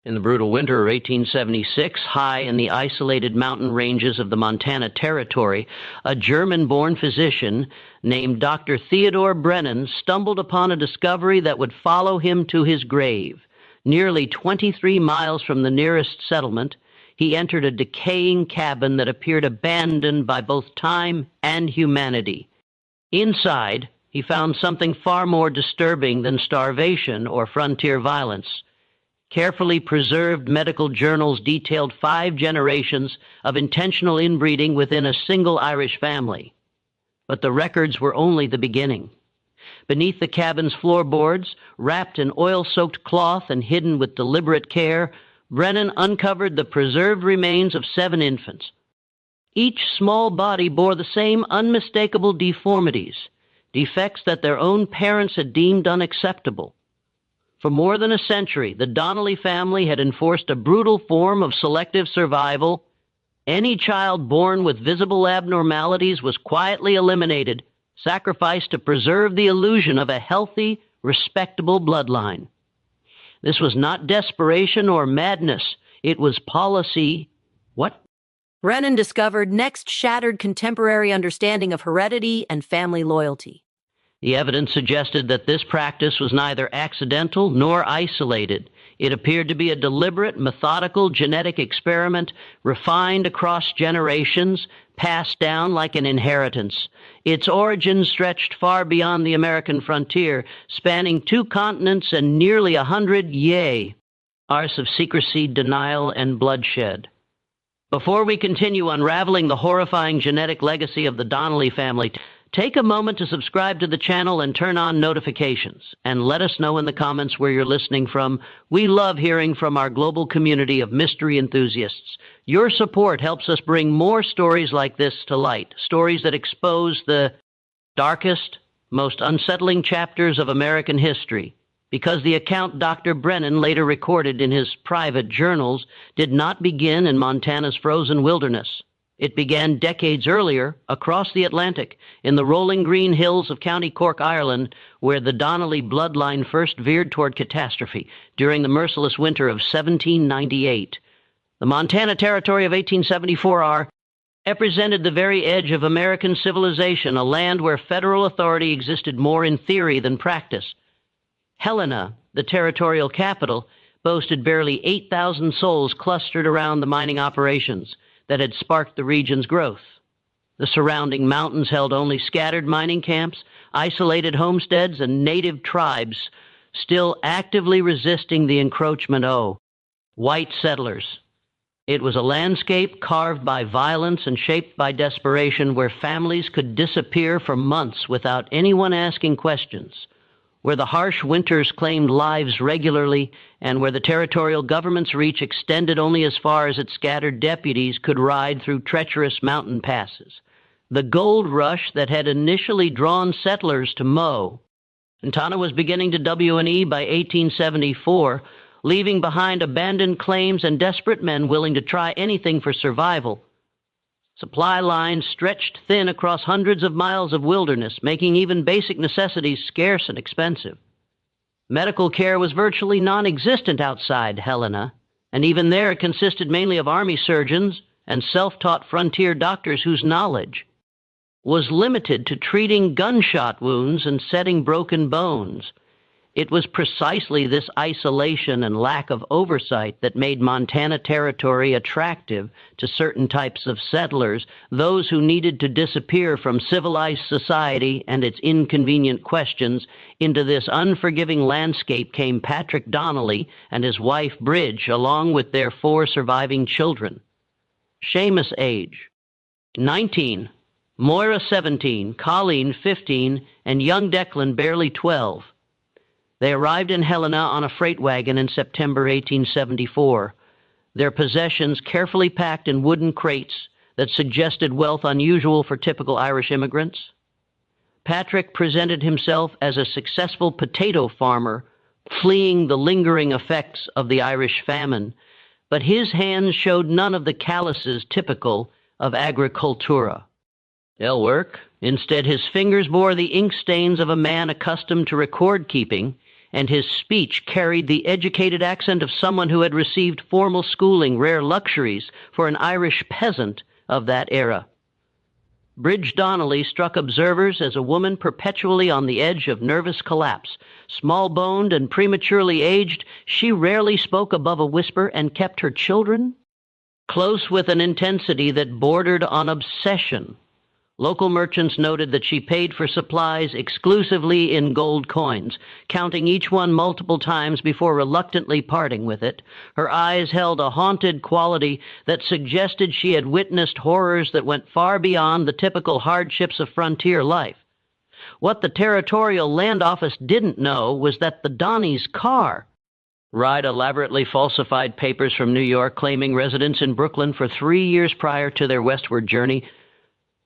In the brutal winter of 1876, high in the isolated mountain ranges of the Montana Territory, a German-born physician named Dr. Theodore Brennan stumbled upon a discovery that would follow him to his grave. Nearly 23 miles from the nearest settlement, he entered a decaying cabin that appeared abandoned by both time and humanity. Inside, he found something far more disturbing than starvation or frontier violence. Carefully preserved medical journals detailed 5 generations of intentional inbreeding within a single Irish family. But the records were only the beginning. Beneath the cabin's floorboards, wrapped in oil-soaked cloth and hidden with deliberate care, Brennan uncovered the preserved remains of 7 infants. Each small body bore the same unmistakable deformities, defects that their own parents had deemed unacceptable. For more than a century, the Donnelly family had enforced a brutal form of selective survival. Any child born with visible abnormalities was quietly eliminated, sacrificed to preserve the illusion of a healthy, respectable bloodline. This was not desperation or madness. It was policy. What? Brennan discovered next shattered contemporary understanding of heredity and family loyalty. The evidence suggested that this practice was neither accidental nor isolated. It appeared to be a deliberate, methodical genetic experiment, refined across generations, passed down like an inheritance. Its origins stretched far beyond the American frontier, spanning 2 continents and nearly 100 years of secrecy, denial, and bloodshed. Before we continue unraveling the horrifying genetic legacy of the Donnelly family, take a moment to subscribe to the channel and turn on notifications, and let us know in the comments where you're listening from. We love hearing from our global community of mystery enthusiasts. Your support helps us bring more stories like this to light, stories that expose the darkest, most unsettling chapters of American history, because the account Dr. Brennan later recorded in his private journals did not begin in Montana's frozen wilderness. It began decades earlier, across the Atlantic, in the rolling green hills of County Cork, Ireland, where the Donnelly bloodline first veered toward catastrophe during the merciless winter of 1798. The Montana Territory of 1874 represented the very edge of American civilization, a land where federal authority existed more in theory than practice. Helena, the territorial capital, boasted barely 8,000 souls clustered around the mining operations that had sparked the region's growth. The surrounding mountains held only scattered mining camps, isolated homesteads, and native tribes still actively resisting the encroachment of white settlers. It was a landscape carved by violence and shaped by desperation, where families could disappear for months without anyone asking questions, where the harsh winters claimed lives regularly, and where the territorial government's reach extended only as far as its scattered deputies could ride through treacherous mountain passes. The gold rush that had initially drawn settlers to Montana was beginning to W&E by 1874, leaving behind abandoned claims and desperate men willing to try anything for survival. Supply lines stretched thin across hundreds of miles of wilderness, making even basic necessities scarce and expensive. Medical care was virtually non-existent outside Helena, and even there it consisted mainly of army surgeons and self-taught frontier doctors whose knowledge was limited to treating gunshot wounds and setting broken bones. It was precisely this isolation and lack of oversight that made Montana Territory attractive to certain types of settlers, those who needed to disappear from civilized society and its inconvenient questions. Into this unforgiving landscape came Patrick Donnelly and his wife Bridge, along with their 4 surviving children. Seamus age, 19, Moira 17, Colleen 15, and young Declan barely 12. They arrived in Helena on a freight wagon in September 1874, their possessions carefully packed in wooden crates that suggested wealth unusual for typical Irish immigrants. Patrick presented himself as a successful potato farmer, fleeing the lingering effects of the Irish famine, but his hands showed none of the calluses typical of agricultura. They'll work. Instead, his fingers bore the ink stains of a man accustomed to record keeping, and his speech carried the educated accent of someone who had received formal schooling, rare luxuries for an Irish peasant of that era. Bridge Donnelly struck observers as a woman perpetually on the edge of nervous collapse. Small-boned and prematurely aged, she rarely spoke above a whisper and kept her children close with an intensity that bordered on obsession. Local merchants noted that she paid for supplies exclusively in gold coins, counting each one multiple times before reluctantly parting with it. Her eyes held a haunted quality that suggested she had witnessed horrors that went far beyond the typical hardships of frontier life. What the Territorial Land Office didn't know was that the Donnies' car Ride elaborately falsified papers from New York claiming residence in Brooklyn for 3 years prior to their westward journey.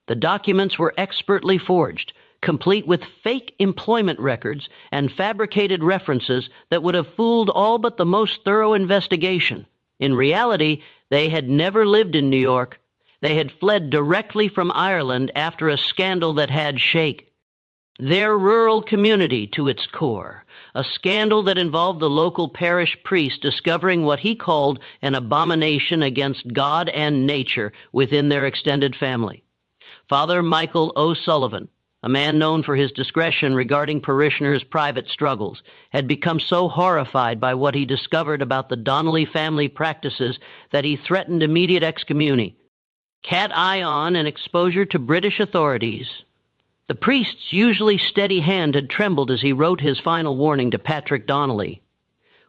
The documents were expertly forged, complete with fake employment records and fabricated references that would have fooled all but the most thorough investigation. In reality, they had never lived in New York. They had fled directly from Ireland after a scandal that had shaken their rural community to its core, a scandal that involved the local parish priest discovering what he called an abomination against God and nature within their extended family. Father Michael O'Sullivan, a man known for his discretion regarding parishioners' private struggles, had become so horrified by what he discovered about the Donnelly family practices that he threatened immediate excommunication, cat eye on, and exposure to British authorities. The priest's usually steady hand had trembled as he wrote his final warning to Patrick Donnelly.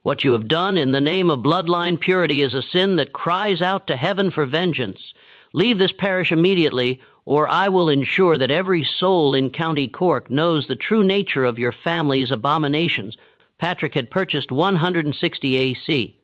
"What you have done in the name of bloodline purity is a sin that cries out to heaven for vengeance. Leave this parish immediately, or I will ensure that every soul in County Cork knows the true nature of your family's abominations." Patrick had purchased 160 AC,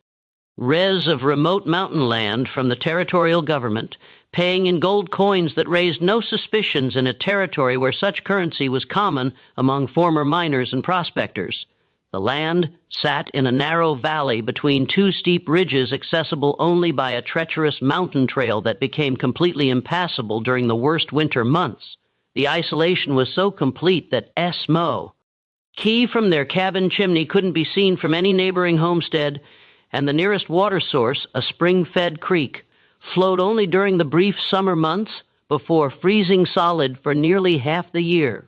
res of remote mountain land from the territorial government, paying in gold coins that raised no suspicions in a territory where such currency was common among former miners and prospectors. The land sat in a narrow valley between two steep ridges accessible only by a treacherous mountain trail that became completely impassable during the worst winter months. The isolation was so complete that Mo, key from their cabin chimney, couldn't be seen from any neighboring homestead, and the nearest water source, a spring-fed creek, flowed only during the brief summer months before freezing solid for nearly half the year.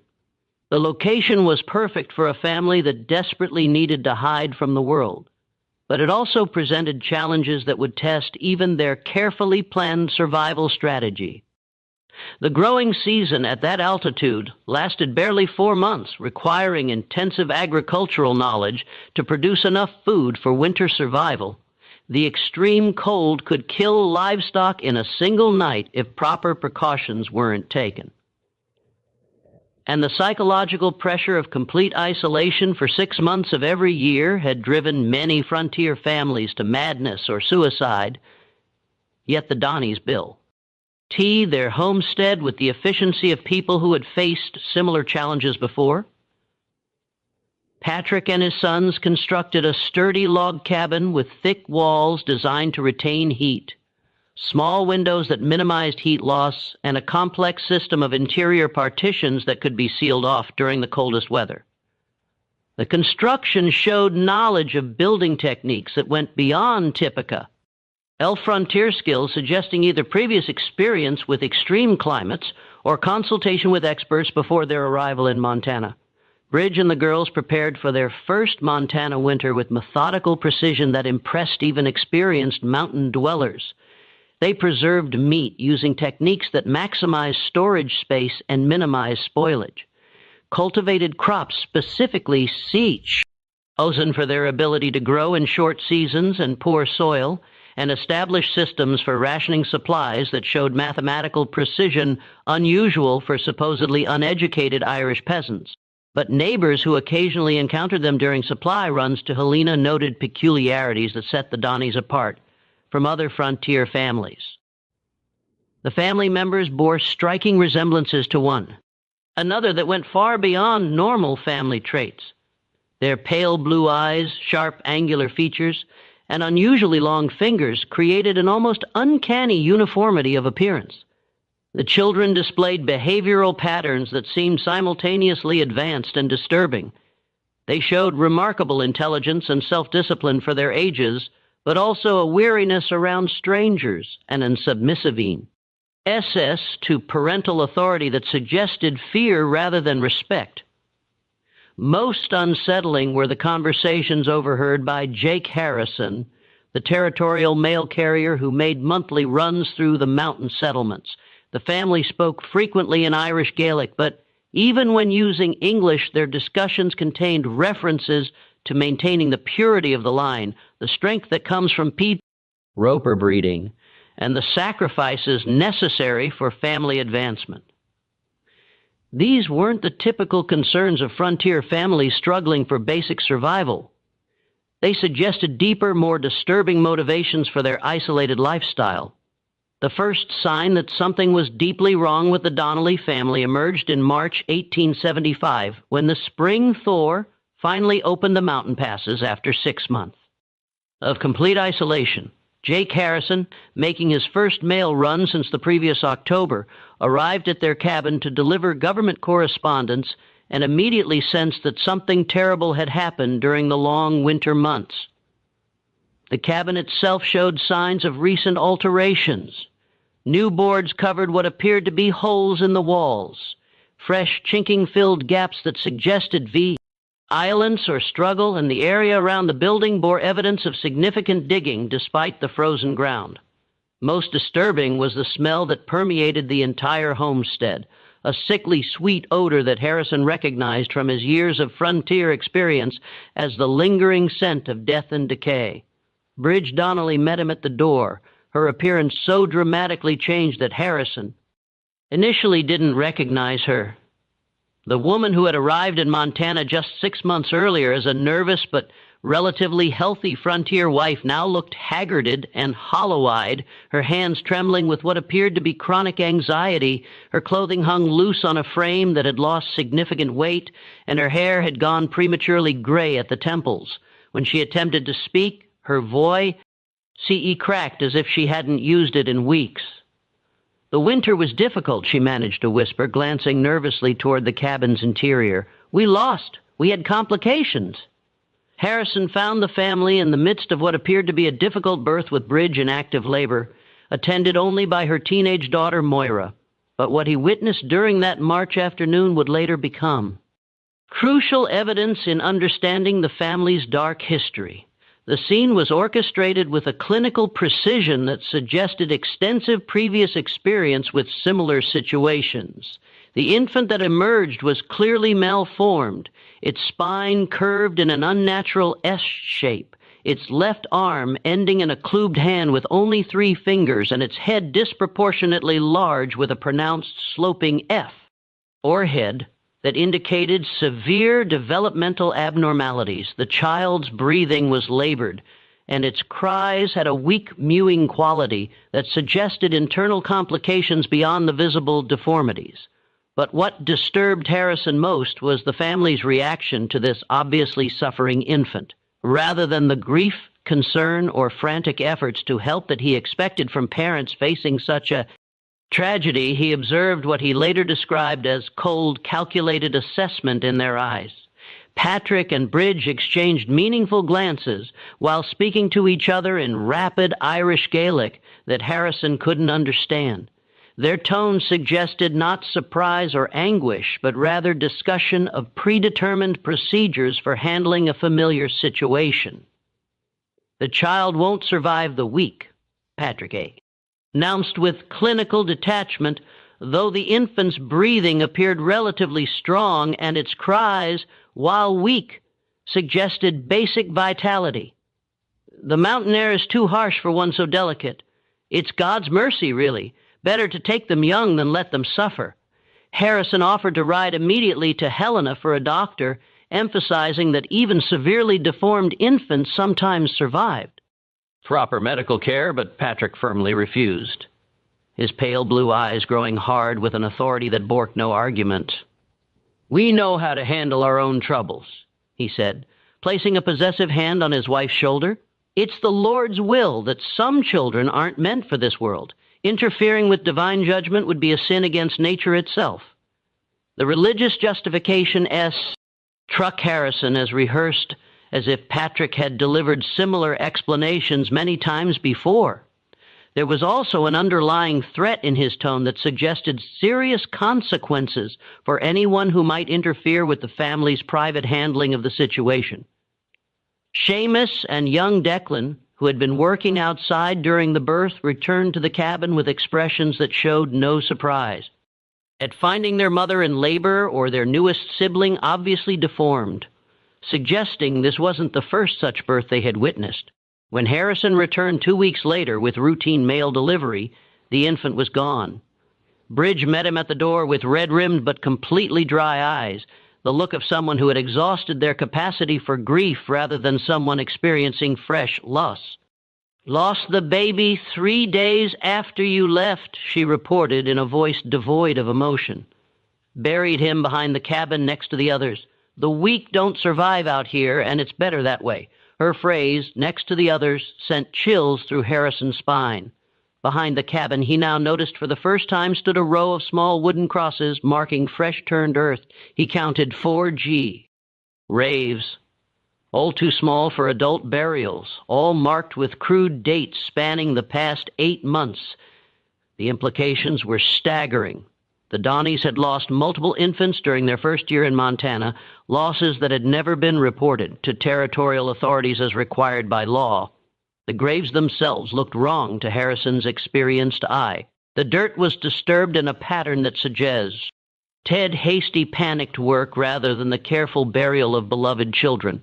The location was perfect for a family that desperately needed to hide from the world, but it also presented challenges that would test even their carefully planned survival strategy. The growing season at that altitude lasted barely 4 months, requiring intensive agricultural knowledge to produce enough food for winter survival. The extreme cold could kill livestock in a single night if proper precautions weren't taken. And the psychological pressure of complete isolation for 6 months of every year had driven many frontier families to madness or suicide. Yet the Donnies' bill. Their homestead with the efficiency of people who had faced similar challenges before. Patrick and his sons constructed a sturdy log cabin with thick walls designed to retain heat, small windows that minimized heat loss, and a complex system of interior partitions that could be sealed off during the coldest weather. The construction showed knowledge of building techniques that went beyond typica, elf frontier skills suggesting either previous experience with extreme climates or consultation with experts before their arrival in Montana. Bridge and the girls prepared for their first Montana winter with methodical precision that impressed even experienced mountain dwellers. They preserved meat using techniques that maximized storage space and minimized spoilage, cultivated crops, specifically cereals, chosen for their ability to grow in short seasons and poor soil, and established systems for rationing supplies that showed mathematical precision unusual for supposedly uneducated Irish peasants. But neighbors who occasionally encountered them during supply runs to Helena noted peculiarities that set the Donnies apart from other frontier families. The family members bore striking resemblances to one another that went far beyond normal family traits. Their pale blue eyes, sharp angular features, and unusually long fingers created an almost uncanny uniformity of appearance. The children displayed behavioral patterns that seemed simultaneously advanced and disturbing. They showed remarkable intelligence and self-discipline for their ages, but also a weariness around strangers and an submissivine. SS to parental authority that suggested fear rather than respect. Most unsettling were the conversations overheard by Jake Harrison, the territorial mail carrier who made monthly runs through the mountain settlements. The family spoke frequently in Irish Gaelic, but even when using English, their discussions contained references to maintaining the purity of the line, the strength that comes from roper breeding, and the sacrifices necessary for family advancement. These weren't the typical concerns of frontier families struggling for basic survival. They suggested deeper, more disturbing motivations for their isolated lifestyle. The first sign that something was deeply wrong with the Donnelly family emerged in March 1875, when the spring thaw finally opened the mountain passes after 6 months of complete isolation. Jake Harrison, making his first mail run since the previous October, arrived at their cabin to deliver government correspondence and immediately sensed that something terrible had happened during the long winter months. The cabin itself showed signs of recent alterations. New boards covered what appeared to be holes in the walls, fresh chinking-filled gaps that suggested violence or struggle, and the area around the building bore evidence of significant digging despite the frozen ground. Most disturbing was the smell that permeated the entire homestead, a sickly sweet odor that Harrison recognized from his years of frontier experience as the lingering scent of death and decay. Bridge Donnelly met him at the door, her appearance so dramatically changed that Harrison initially didn't recognize her. The woman who had arrived in Montana just 6 months earlier as a nervous but relatively healthy frontier wife now looked haggarded and hollow-eyed, her hands trembling with what appeared to be chronic anxiety. Her clothing hung loose on a frame that had lost significant weight, and her hair had gone prematurely gray at the temples. When she attempted to speak, her voice cracked as if she hadn't used it in weeks. The winter was difficult, she managed to whisper, glancing nervously toward the cabin's interior. We lost. We had complications. Harrison found the family in the midst of what appeared to be a difficult birth with Bridge in active labor, attended only by her teenage daughter Moira. But what he witnessed during that March afternoon would later become crucial evidence in understanding the family's dark history. The scene was orchestrated with a clinical precision that suggested extensive previous experience with similar situations. The infant that emerged was clearly malformed, its spine curved in an unnatural S shape, its left arm ending in a clubbed hand with only 3 fingers, and its head disproportionately large with a pronounced sloping F, or head, that indicated severe developmental abnormalities. The child's breathing was labored, and its cries had a weak mewing quality that suggested internal complications beyond the visible deformities. But what disturbed Harrison most was the family's reaction to this obviously suffering infant. Rather than the grief, concern, or frantic efforts to help that he expected from parents facing such a tragedy, he observed what he later described as cold, calculated assessment in their eyes. Patrick and Bridge exchanged meaningful glances while speaking to each other in rapid Irish Gaelic that Harrison couldn't understand. Their tone suggested not surprise or anguish, but rather discussion of predetermined procedures for handling a familiar situation. The child won't survive the week, Patrick announced with clinical detachment, though the infant's breathing appeared relatively strong and its cries, while weak, suggested basic vitality. The mountain air is too harsh for one so delicate. It's God's mercy, really. Better to take them young than let them suffer. Harrison offered to ride immediately to Helena for a doctor, emphasizing that even severely deformed infants sometimes survived proper medical care, but Patrick firmly refused, his pale blue eyes growing hard with an authority that borked no argument. We know how to handle our own troubles, he said, placing a possessive hand on his wife's shoulder. It's the Lord's will that some children aren't meant for this world. Interfering with divine judgment would be a sin against nature itself. The religious justification struck Harrison as rehearsed, as if Patrick had delivered similar explanations many times before. There was also an underlying threat in his tone that suggested serious consequences for anyone who might interfere with the family's private handling of the situation. Seamus and young Declan, who had been working outside during the birth, returned to the cabin with expressions that showed no surprise at finding their mother in labor or their newest sibling obviously deformed, suggesting this wasn't the first such birth they had witnessed. When Harrison returned 2 weeks later with routine mail delivery, the infant was gone. Bridge met him at the door with red-rimmed but completely dry eyes, the look of someone who had exhausted their capacity for grief rather than someone experiencing fresh loss. "Lost the baby 3 days after you left," she reported in a voice devoid of emotion. "Buried him behind the cabin next to the others. The weak don't survive out here, and it's better that way." Her phrase, "next to the others," sent chills through Harrison's spine. Behind the cabin, he now noticed for the first time stood a row of small wooden crosses marking fresh-turned earth. He counted 4G. Graves. All too small for adult burials, all marked with crude dates spanning the past 8 months. The implications were staggering. The Donneys had lost multiple infants during their first year in Montana, losses that had never been reported to territorial authorities as required by law. The graves themselves looked wrong to Harrison's experienced eye. The dirt was disturbed in a pattern that suggests Ted hasty panicked work rather than the careful burial of beloved children.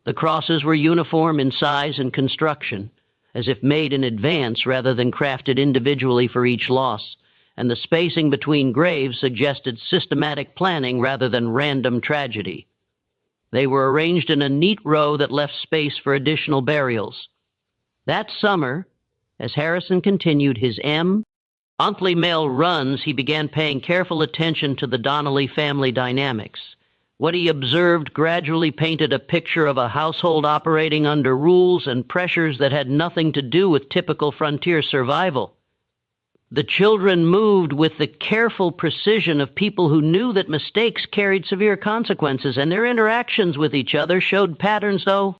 The crosses were uniform in size and construction, as if made in advance rather than crafted individually for each loss, and the spacing between graves suggested systematic planning rather than random tragedy. They were arranged in a neat row that left space for additional burials. That summer, as Harrison continued his monthly mail runs, he began paying careful attention to the Donnelly family dynamics. What he observed gradually painted a picture of a household operating under rules and pressures that had nothing to do with typical frontier survival. The children moved with the careful precision of people who knew that mistakes carried severe consequences, and their interactions with each other showed patterns, though.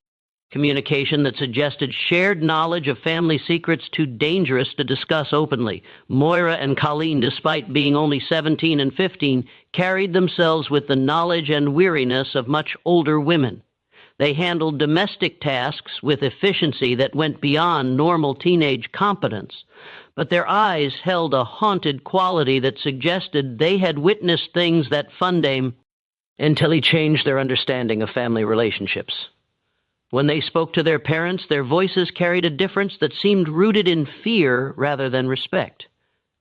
Communication that suggested shared knowledge of family secrets too dangerous to discuss openly. Moira and Colleen, despite being only 17 and 15, carried themselves with the knowledge and weariness of much older women. They handled domestic tasks with efficiency that went beyond normal teenage competence, but their eyes held a haunted quality that suggested they had witnessed things that Fundame until he changed their understanding of family relationships. When they spoke to their parents, their voices carried a difference that seemed rooted in fear rather than respect.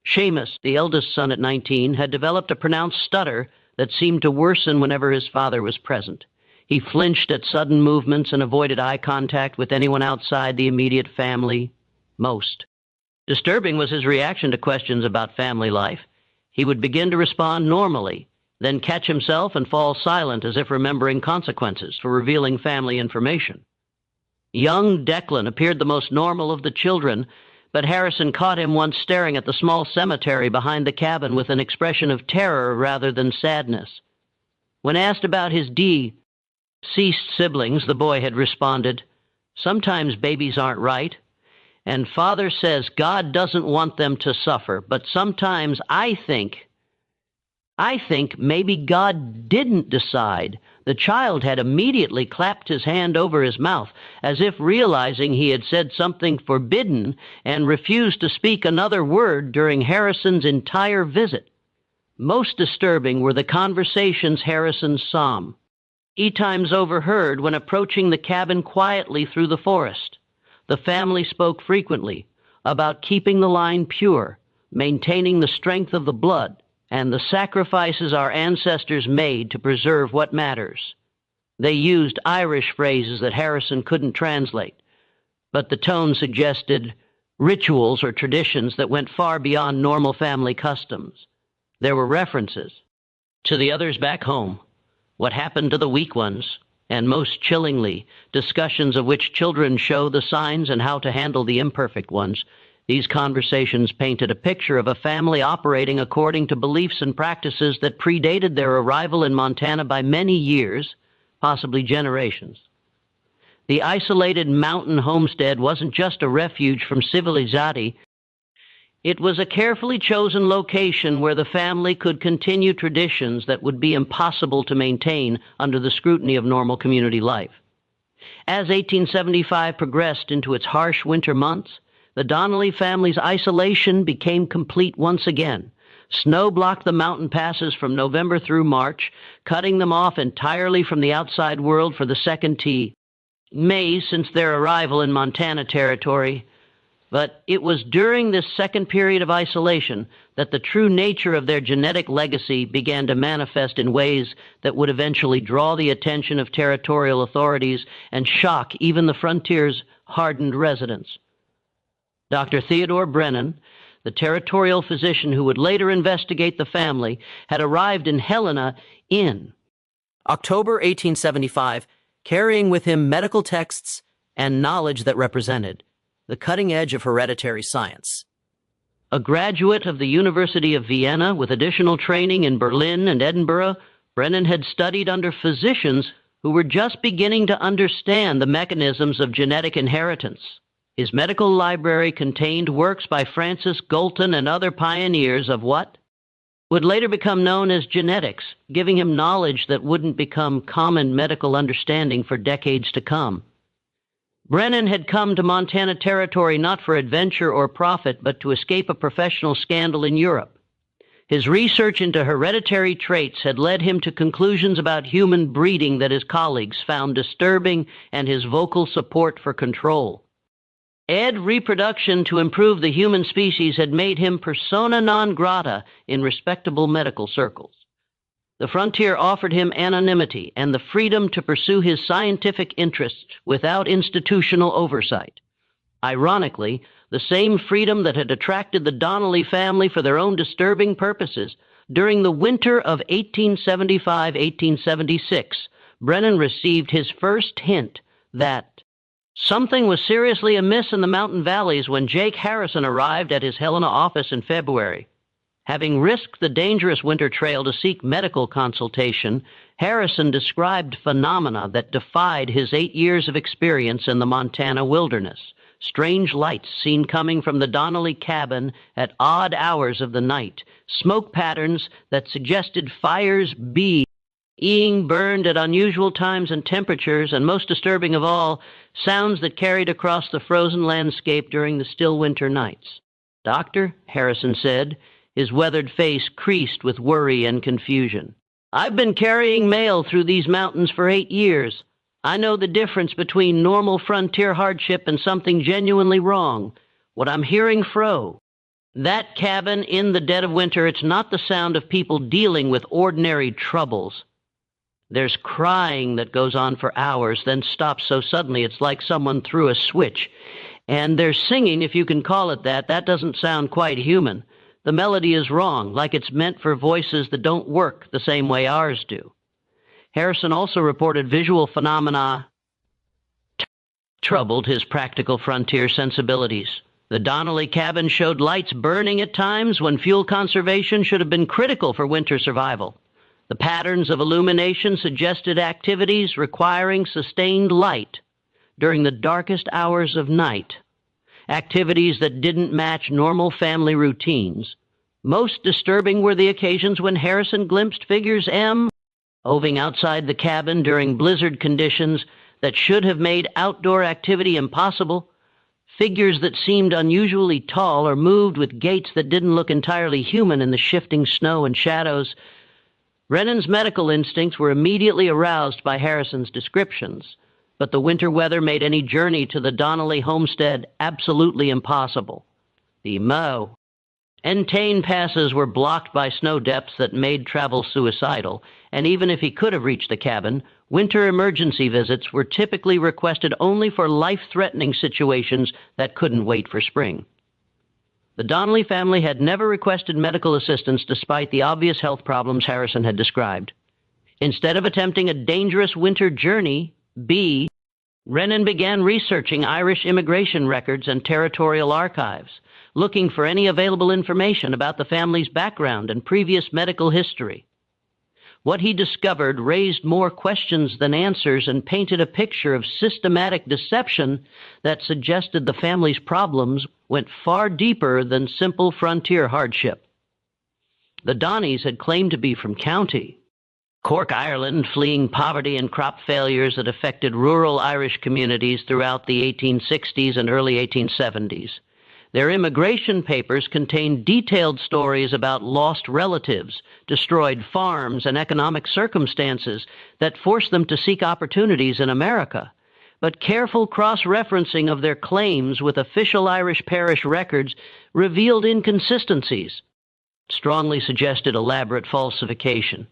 Seamus, the eldest son at 19, had developed a pronounced stutter that seemed to worsen whenever his father was present. He flinched at sudden movements and avoided eye contact with anyone outside the immediate family, most. Disturbing was his reaction to questions about family life. He would begin to respond normally, then catch himself and fall silent as if remembering consequences for revealing family information. Young Declan appeared the most normal of the children, but Harrison caught him once staring at the small cemetery behind the cabin with an expression of terror rather than sadness. When asked about his deceased siblings, the boy had responded, "Sometimes babies aren't right, and Father says God doesn't want them to suffer, but sometimes I think maybe God didn't decide." The child had immediately clapped his hand over his mouth, as if realizing he had said something forbidden, and refused to speak another word during Harrison's entire visit. Most disturbing were the conversations Harrison times overheard when approaching the cabin quietly through the forest. The family spoke frequently about keeping the line pure, maintaining the strength of the blood, and the sacrifices our ancestors made to preserve what matters. They used Irish phrases that Harrison couldn't translate, but the tone suggested rituals or traditions that went far beyond normal family customs. There were references to the others back home, what happened to the weak ones, and most chillingly, discussions of which children show the signs and how to handle the imperfect ones. These conversations painted a picture of a family operating according to beliefs and practices that predated their arrival in Montana by many years, possibly generations. The isolated mountain homestead wasn't just a refuge from civilizati. It was a carefully chosen location where the family could continue traditions that would be impossible to maintain under the scrutiny of normal community life. As 1875 progressed into its harsh winter months, the Donnelly family's isolation became complete once again. Snow blocked the mountain passes from November through March, cutting them off entirely from the outside world for the second May since their arrival in Montana Territory. But it was during this second period of isolation that the true nature of their genetic legacy began to manifest in ways that would eventually draw the attention of territorial authorities and shock even the frontier's hardened residents. Dr. Theodore Brennan, the territorial physician who would later investigate the family, had arrived in Helena in October 1875, carrying with him medical texts and knowledge that represented the cutting edge of hereditary science. A graduate of the University of Vienna with additional training in Berlin and Edinburgh, Brennan had studied under physicians who were just beginning to understand the mechanisms of genetic inheritance. His medical library contained works by Francis Galton and other pioneers of what would later become known as genetics, giving him knowledge that wouldn't become common medical understanding for decades to come. Brennan had come to Montana Territory not for adventure or profit, but to escape a professional scandal in Europe. His research into hereditary traits had led him to conclusions about human breeding that his colleagues found disturbing, and his vocal support for control. Reproduction to improve the human species had made him persona non grata in respectable medical circles. The frontier offered him anonymity and the freedom to pursue his scientific interests without institutional oversight. Ironically, the same freedom that had attracted the Donnelly family for their own disturbing purposes. During the winter of 1875-1876, Brennan received his first hint that something was seriously amiss in the mountain valleys when Jake Harrison arrived at his Helena office in February. Having risked the dangerous winter trail to seek medical consultation, Harrison described phenomena that defied his 8 years of experience in the Montana wilderness. Strange lights seen coming from the Donnelly cabin at odd hours of the night, smoke patterns that suggested fires being burned at unusual times and temperatures, and most disturbing of all, sounds that carried across the frozen landscape during the still winter nights. "Doctor," Harrison said, his weathered face creased with worry and confusion, "I've been carrying mail through these mountains for 8 years. I know the difference between normal frontier hardship and something genuinely wrong. What I'm hearing that cabin in the dead of winter, it's not the sound of people dealing with ordinary troubles. There's crying that goes on for hours, then stops so suddenly it's like someone threw a switch. And there's singing, if you can call it that. That doesn't sound quite human. The melody is wrong, like it's meant for voices that don't work the same way ours do." Harrison also reported visual phenomena troubled his practical frontier sensibilities. The Donnelly cabin showed lights burning at times when fuel conservation should have been critical for winter survival. The patterns of illumination suggested activities requiring sustained light during the darkest hours of night, activities that didn't match normal family routines. Most disturbing were the occasions when Harrison glimpsed figures moving outside the cabin during blizzard conditions that should have made outdoor activity impossible, figures that seemed unusually tall or moved with gaits that didn't look entirely human in the shifting snow and shadows. Brennan's medical instincts were immediately aroused by Harrison's descriptions, but the winter weather made any journey to the Donnelly homestead absolutely impossible. The Montane passes were blocked by snow depths that made travel suicidal, and even if he could have reached the cabin, winter emergency visits were typically requested only for life-threatening situations that couldn't wait for spring. The Donnelly family had never requested medical assistance despite the obvious health problems Harrison had described. Instead of attempting a dangerous winter journey, Brennan began researching Irish immigration records and territorial archives, looking for any available information about the family's background and previous medical history. What he discovered raised more questions than answers and painted a picture of systematic deception that suggested the family's problems went far deeper than simple frontier hardship. The Donneys had claimed to be from County Cork, Ireland, fleeing poverty and crop failures that affected rural Irish communities throughout the 1860s and early 1870s. Their immigration papers contained detailed stories about lost relatives, destroyed farms, and economic circumstances that forced them to seek opportunities in America. But careful cross-referencing of their claims with official Irish parish records revealed inconsistencies, strongly suggested elaborate falsification.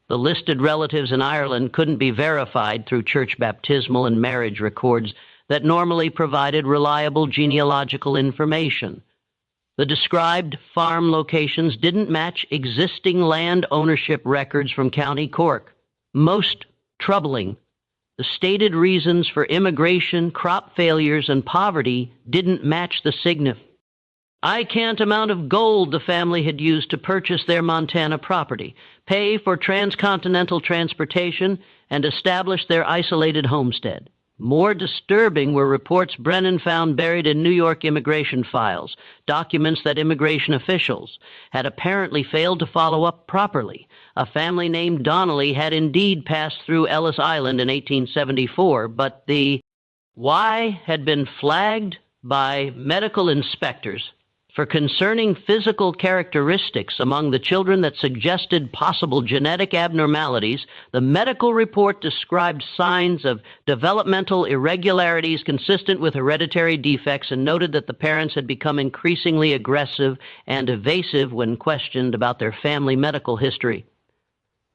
The listed relatives in Ireland couldn't be verified through church baptismal and marriage records that normally provided reliable genealogical information. The described farm locations didn't match existing land ownership records from County Cork. Most troubling, the stated reasons for immigration, crop failures, and poverty didn't match the significant amount of gold the family had used to purchase their Montana property, pay for transcontinental transportation, and establish their isolated homestead. More disturbing were reports Brennan found buried in New York immigration files, documents that immigration officials had apparently failed to follow up properly. A family named Donnelly had indeed passed through Ellis Island in 1874, but the Y had been flagged by medical inspectors for concerning physical characteristics among the children that suggested possible genetic abnormalities. The medical report described signs of developmental irregularities consistent with hereditary defects and noted that the parents had become increasingly aggressive and evasive when questioned about their family medical history.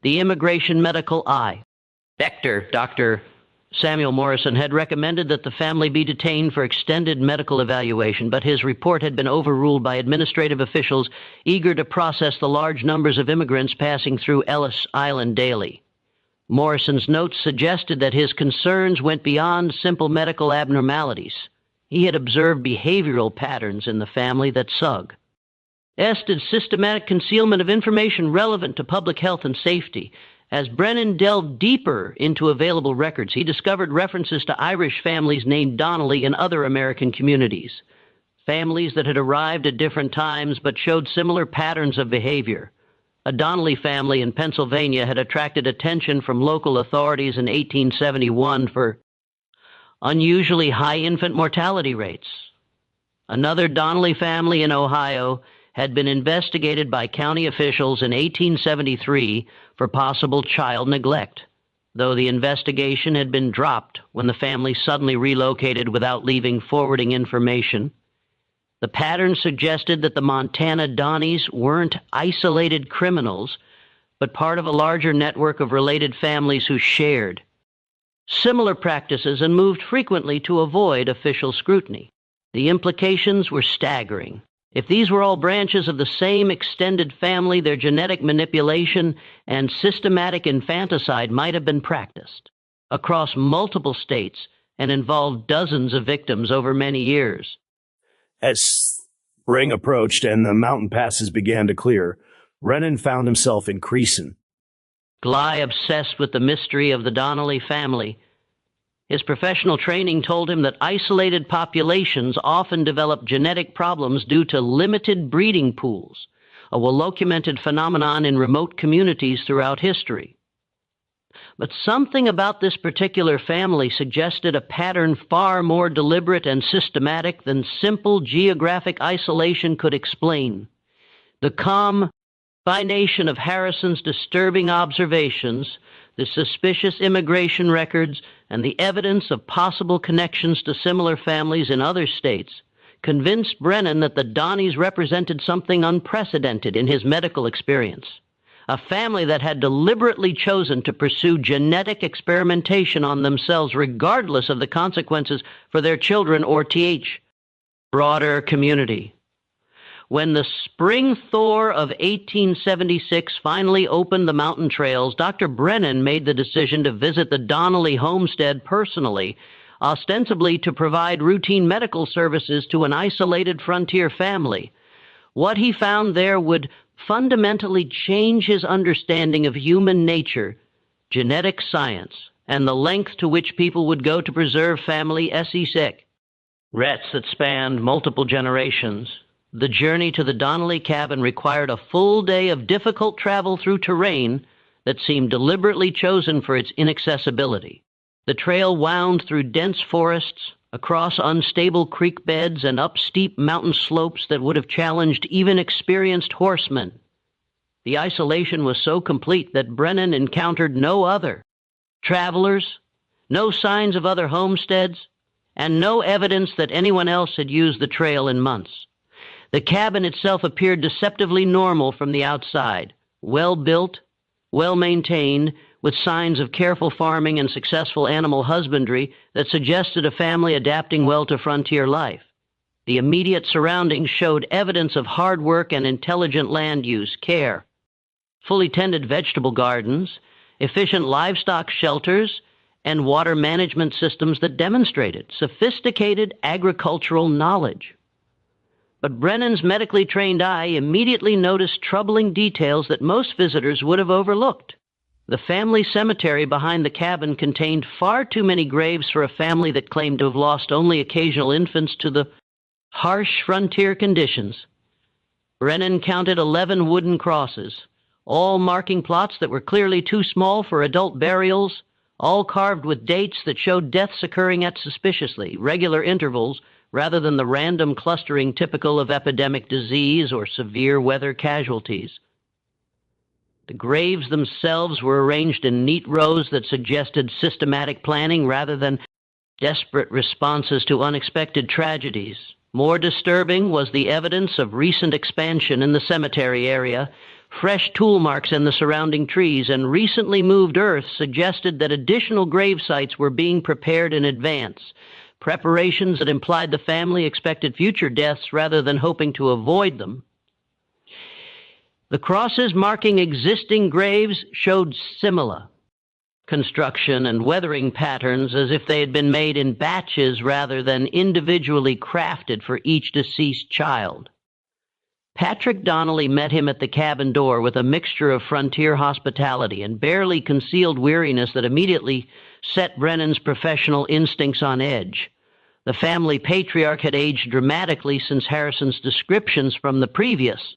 The immigration medical inspector, Dr. Samuel Morrison, had recommended that the family be detained for extended medical evaluation, but his report had been overruled by administrative officials eager to process the large numbers of immigrants passing through Ellis Island daily. Morrison's notes suggested that his concerns went beyond simple medical abnormalities. He had observed behavioral patterns in the family that suggested systematic concealment of information relevant to public health and safety. As Brennan delved deeper into available records, he discovered references to Irish families named Donnelly in other American communities, families that had arrived at different times but showed similar patterns of behavior. A Donnelly family in Pennsylvania had attracted attention from local authorities in 1871 for unusually high infant mortality rates. Another Donnelly family in Ohio had been investigated by county officials in 1873 for possible child neglect, though the investigation had been dropped when the family suddenly relocated without leaving forwarding information. The pattern suggested that the Montana Donneys weren't isolated criminals, but part of a larger network of related families who shared similar practices and moved frequently to avoid official scrutiny. The implications were staggering. If these were all branches of the same extended family, their genetic manipulation and systematic infanticide might have been practiced across multiple states and involved dozens of victims over many years. As spring approached and the mountain passes began to clear, Brennan found himself increasingly obsessed with the mystery of the Donnelly family. His professional training told him that isolated populations often develop genetic problems due to limited breeding pools, a well-documented phenomenon in remote communities throughout history. But something about this particular family suggested a pattern far more deliberate and systematic than simple geographic isolation could explain. The combination of Harrison's disturbing observations, the suspicious immigration records, and the evidence of possible connections to similar families in other states convinced Brennan that the Donneys represented something unprecedented in his medical experience, a family that had deliberately chosen to pursue genetic experimentation on themselves regardless of the consequences for their children or broader community. When the spring thaw of 1876 finally opened the mountain trails, Dr. Brennan made the decision to visit the Donnelly homestead personally, ostensibly to provide routine medical services to an isolated frontier family. What he found there would fundamentally change his understanding of human nature, genetic science, and the length to which people would go to preserve family sick. Rets that spanned multiple generations. The journey to the Donnelly cabin required a full day of difficult travel through terrain that seemed deliberately chosen for its inaccessibility. The trail wound through dense forests, across unstable creek beds, and up steep mountain slopes that would have challenged even experienced horsemen. The isolation was so complete that Brennan encountered no other travelers, no signs of other homesteads, and no evidence that anyone else had used the trail in months. The cabin itself appeared deceptively normal from the outside, well-built, well-maintained, with signs of careful farming and successful animal husbandry that suggested a family adapting well to frontier life. The immediate surroundings showed evidence of hard work and intelligent land use, care. Fully tended vegetable gardens, efficient livestock shelters, and water management systems that demonstrated sophisticated agricultural knowledge. But Brennan's medically trained eye immediately noticed troubling details that most visitors would have overlooked. The family cemetery behind the cabin contained far too many graves for a family that claimed to have lost only occasional infants to the harsh frontier conditions. Brennan counted 11 wooden crosses, all marking plots that were clearly too small for adult burials, all carved with dates that showed deaths occurring at suspiciously regular intervals rather than the random clustering typical of epidemic disease or severe weather casualties. The graves themselves were arranged in neat rows that suggested systematic planning rather than desperate responses to unexpected tragedies. More disturbing was the evidence of recent expansion in the cemetery area. Fresh tool marks in the surrounding trees and recently moved earth suggested that additional grave sites were being prepared in advance, preparations that implied the family expected future deaths rather than hoping to avoid them. The crosses marking existing graves showed similar construction and weathering patterns as if they had been made in batches rather than individually crafted for each deceased child. Patrick Donnelly met him at the cabin door with a mixture of frontier hospitality and barely concealed weariness that immediately set Brennan's professional instincts on edge. The family patriarch had aged dramatically since Harrison's descriptions from the previous.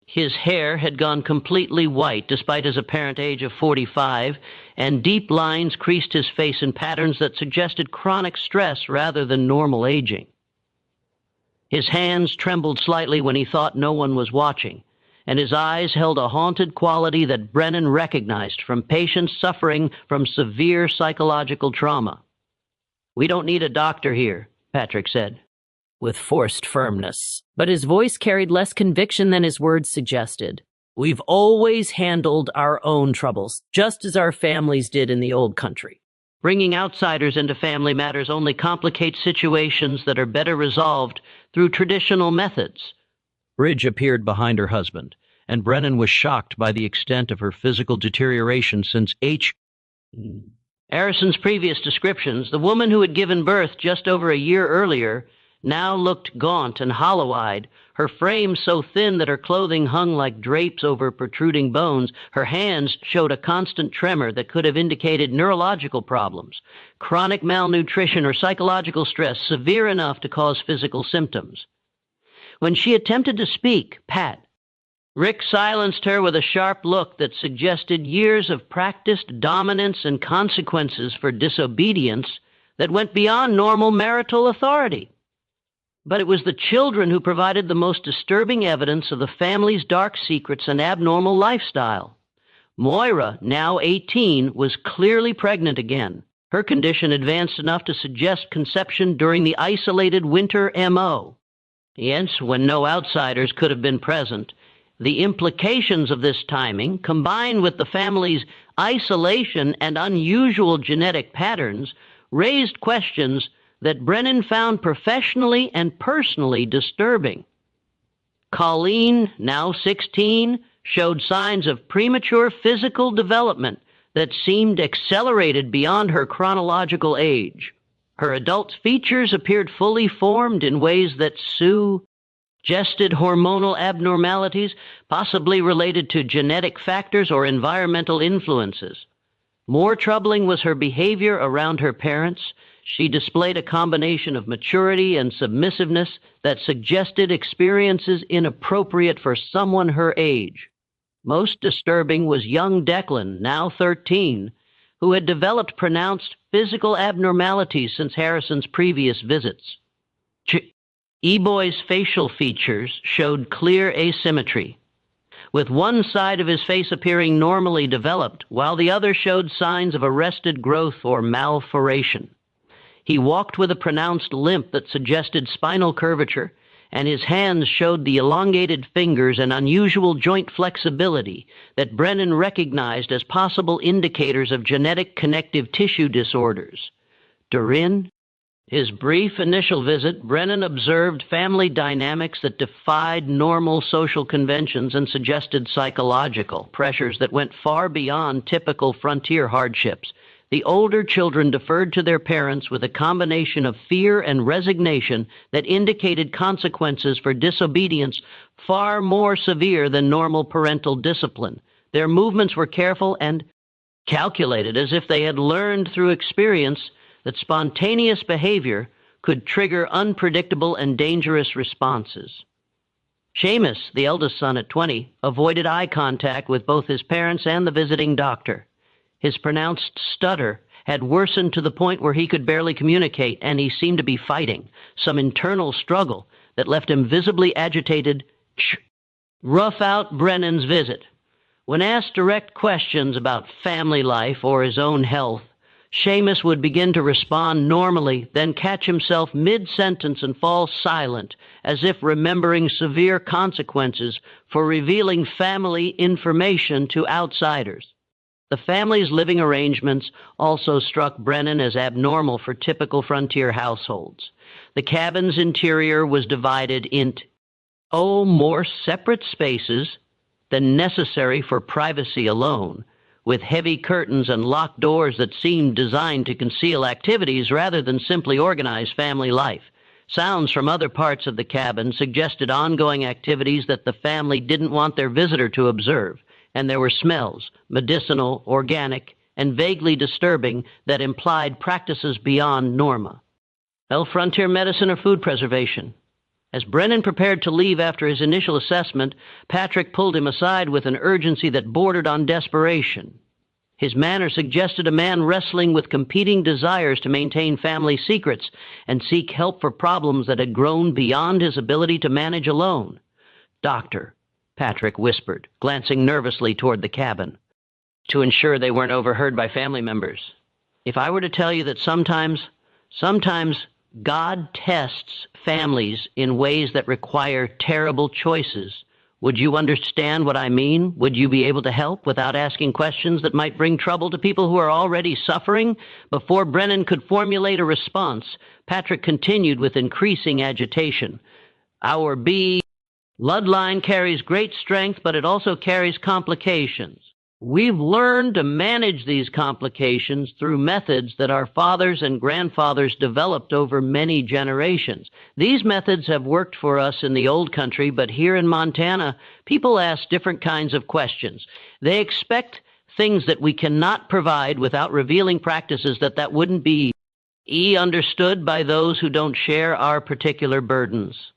His hair had gone completely white despite his apparent age of 45, and deep lines creased his face in patterns that suggested chronic stress rather than normal aging. His hands trembled slightly when he thought no one was watching, and his eyes held a haunted quality that Brennan recognized from patients suffering from severe psychological trauma. "We don't need a doctor here," Patrick said, with forced firmness, but his voice carried less conviction than his words suggested. "We've always handled our own troubles, just as our families did in the old country. Bringing outsiders into family matters only complicates situations that are better resolved through traditional methods." Bridge appeared behind her husband, and Brennan was shocked by the extent of her physical deterioration since Harrison's previous descriptions, the woman who had given birth just over a year earlier now looked gaunt and hollow-eyed, her frame so thin that her clothing hung like drapes over protruding bones. Her hands showed a constant tremor that could have indicated neurological problems, chronic malnutrition, or psychological stress severe enough to cause physical symptoms. When she attempted to speak, Rick silenced her with a sharp look that suggested years of practiced dominance and consequences for disobedience that went beyond normal marital authority. But it was the children who provided the most disturbing evidence of the family's dark secrets and abnormal lifestyle. Moira, now 18, was clearly pregnant again. Her condition advanced enough to suggest conception during the isolated winter MO. Yes, when no outsiders could have been present. The implications of this timing, combined with the family's isolation and unusual genetic patterns, raised questions that Brennan found professionally and personally disturbing. Colleen, now 16, showed signs of premature physical development that seemed accelerated beyond her chronological age. Her adult features appeared fully formed in ways that Sue suggested hormonal abnormalities, possibly related to genetic factors or environmental influences. More troubling was her behavior around her parents. She displayed a combination of maturity and submissiveness that suggested experiences inappropriate for someone her age. Most disturbing was young Declan, now 13, who had developed pronounced physical abnormalities since Harrison's previous visits. E-Boy's facial features showed clear asymmetry, with one side of his face appearing normally developed, while the other showed signs of arrested growth or malformation. He walked with a pronounced limp that suggested spinal curvature, and his hands showed the elongated fingers and unusual joint flexibility that Brennan recognized as possible indicators of genetic connective tissue disorders. During his brief initial visit, Brennan observed family dynamics that defied normal social conventions and suggested psychological pressures that went far beyond typical frontier hardships. The older children deferred to their parents with a combination of fear and resignation that indicated consequences for disobedience far more severe than normal parental discipline. Their movements were careful and calculated, as if they had learned through experience that spontaneous behavior could trigger unpredictable and dangerous responses. Seamus, the eldest son at 20, avoided eye contact with both his parents and the visiting doctor. His pronounced stutter had worsened to the point where he could barely communicate, and he seemed to be fighting some internal struggle that left him visibly agitated. Rough out Brennan's visit. When asked direct questions about family life or his own health, Seamus would begin to respond normally, then catch himself mid-sentence and fall silent, as if remembering severe consequences for revealing family information to outsiders. The family's living arrangements also struck Brennan as abnormal for typical frontier households. The cabin's interior was divided into more separate spaces than necessary for privacy alone, with heavy curtains and locked doors that seemed designed to conceal activities rather than simply organize family life. Sounds from other parts of the cabin suggested ongoing activities that the family didn't want their visitor to observe, and there were smells, medicinal, organic, and vaguely disturbing, that implied practices beyond norma. Frontier medicine or food preservation? As Brennan prepared to leave after his initial assessment, Patrick pulled him aside with an urgency that bordered on desperation. His manner suggested a man wrestling with competing desires to maintain family secrets and seek help for problems that had grown beyond his ability to manage alone. "Doctor," Patrick whispered, glancing nervously toward the cabin, to ensure they weren't overheard by family members. "If I were to tell you that sometimes God tests families in ways that require terrible choices, would you understand what I mean? Would you be able to help without asking questions that might bring trouble to people who are already suffering?" Before Brennan could formulate a response, Patrick continued with increasing agitation. "Our bloodline carries great strength, but it also carries complications. We've learned to manage these complications through methods that our fathers and grandfathers developed over many generations. These methods have worked for us in the old country, but here in Montana, people ask different kinds of questions. They expect things that we cannot provide without revealing practices that wouldn't be understood by those who don't share our particular burdens."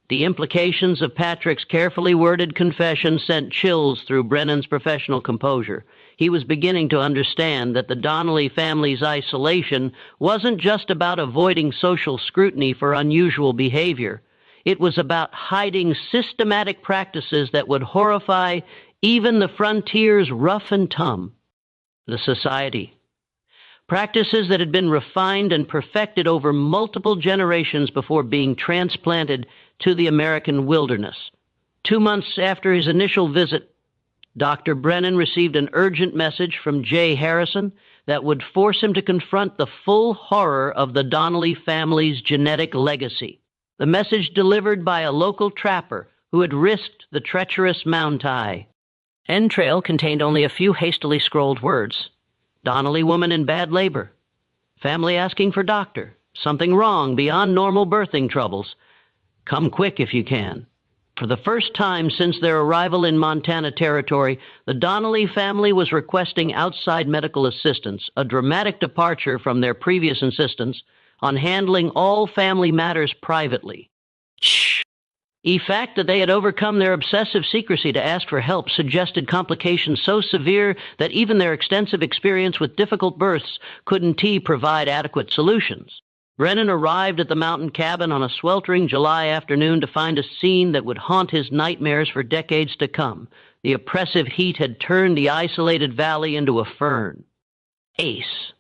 The implications of Patrick's carefully worded confession sent chills through Brennan's professional composure. He was beginning to understand that the Donnelly family's isolation wasn't just about avoiding social scrutiny for unusual behavior. It was about hiding systematic practices that would horrify even the frontier's rough and tum. The society. Practices that had been refined and perfected over multiple generations before being transplanted to the American wilderness. 2 months after his initial visit, Dr. Brennan received an urgent message from J. Harrison that would force him to confront the full horror of the Donnelly family's genetic legacy. The message delivered by a local trapper who had risked the treacherous Mountai. Entrail contained only a few hastily scrolled words. Donnelly woman in bad labor. Family asking for doctor. Something wrong beyond normal birthing troubles. Come quick if you can. For the first time since their arrival in Montana Territory, the Donnelly family was requesting outside medical assistance, a dramatic departure from their previous insistence on handling all family matters privately. Shh! The fact that they had overcome their obsessive secrecy to ask for help suggested complications so severe that even their extensive experience with difficult births couldn't provide adequate solutions. Brennan arrived at the mountain cabin on a sweltering July afternoon to find a scene that would haunt his nightmares for decades to come. The oppressive heat had turned the isolated valley into a fern. Ace,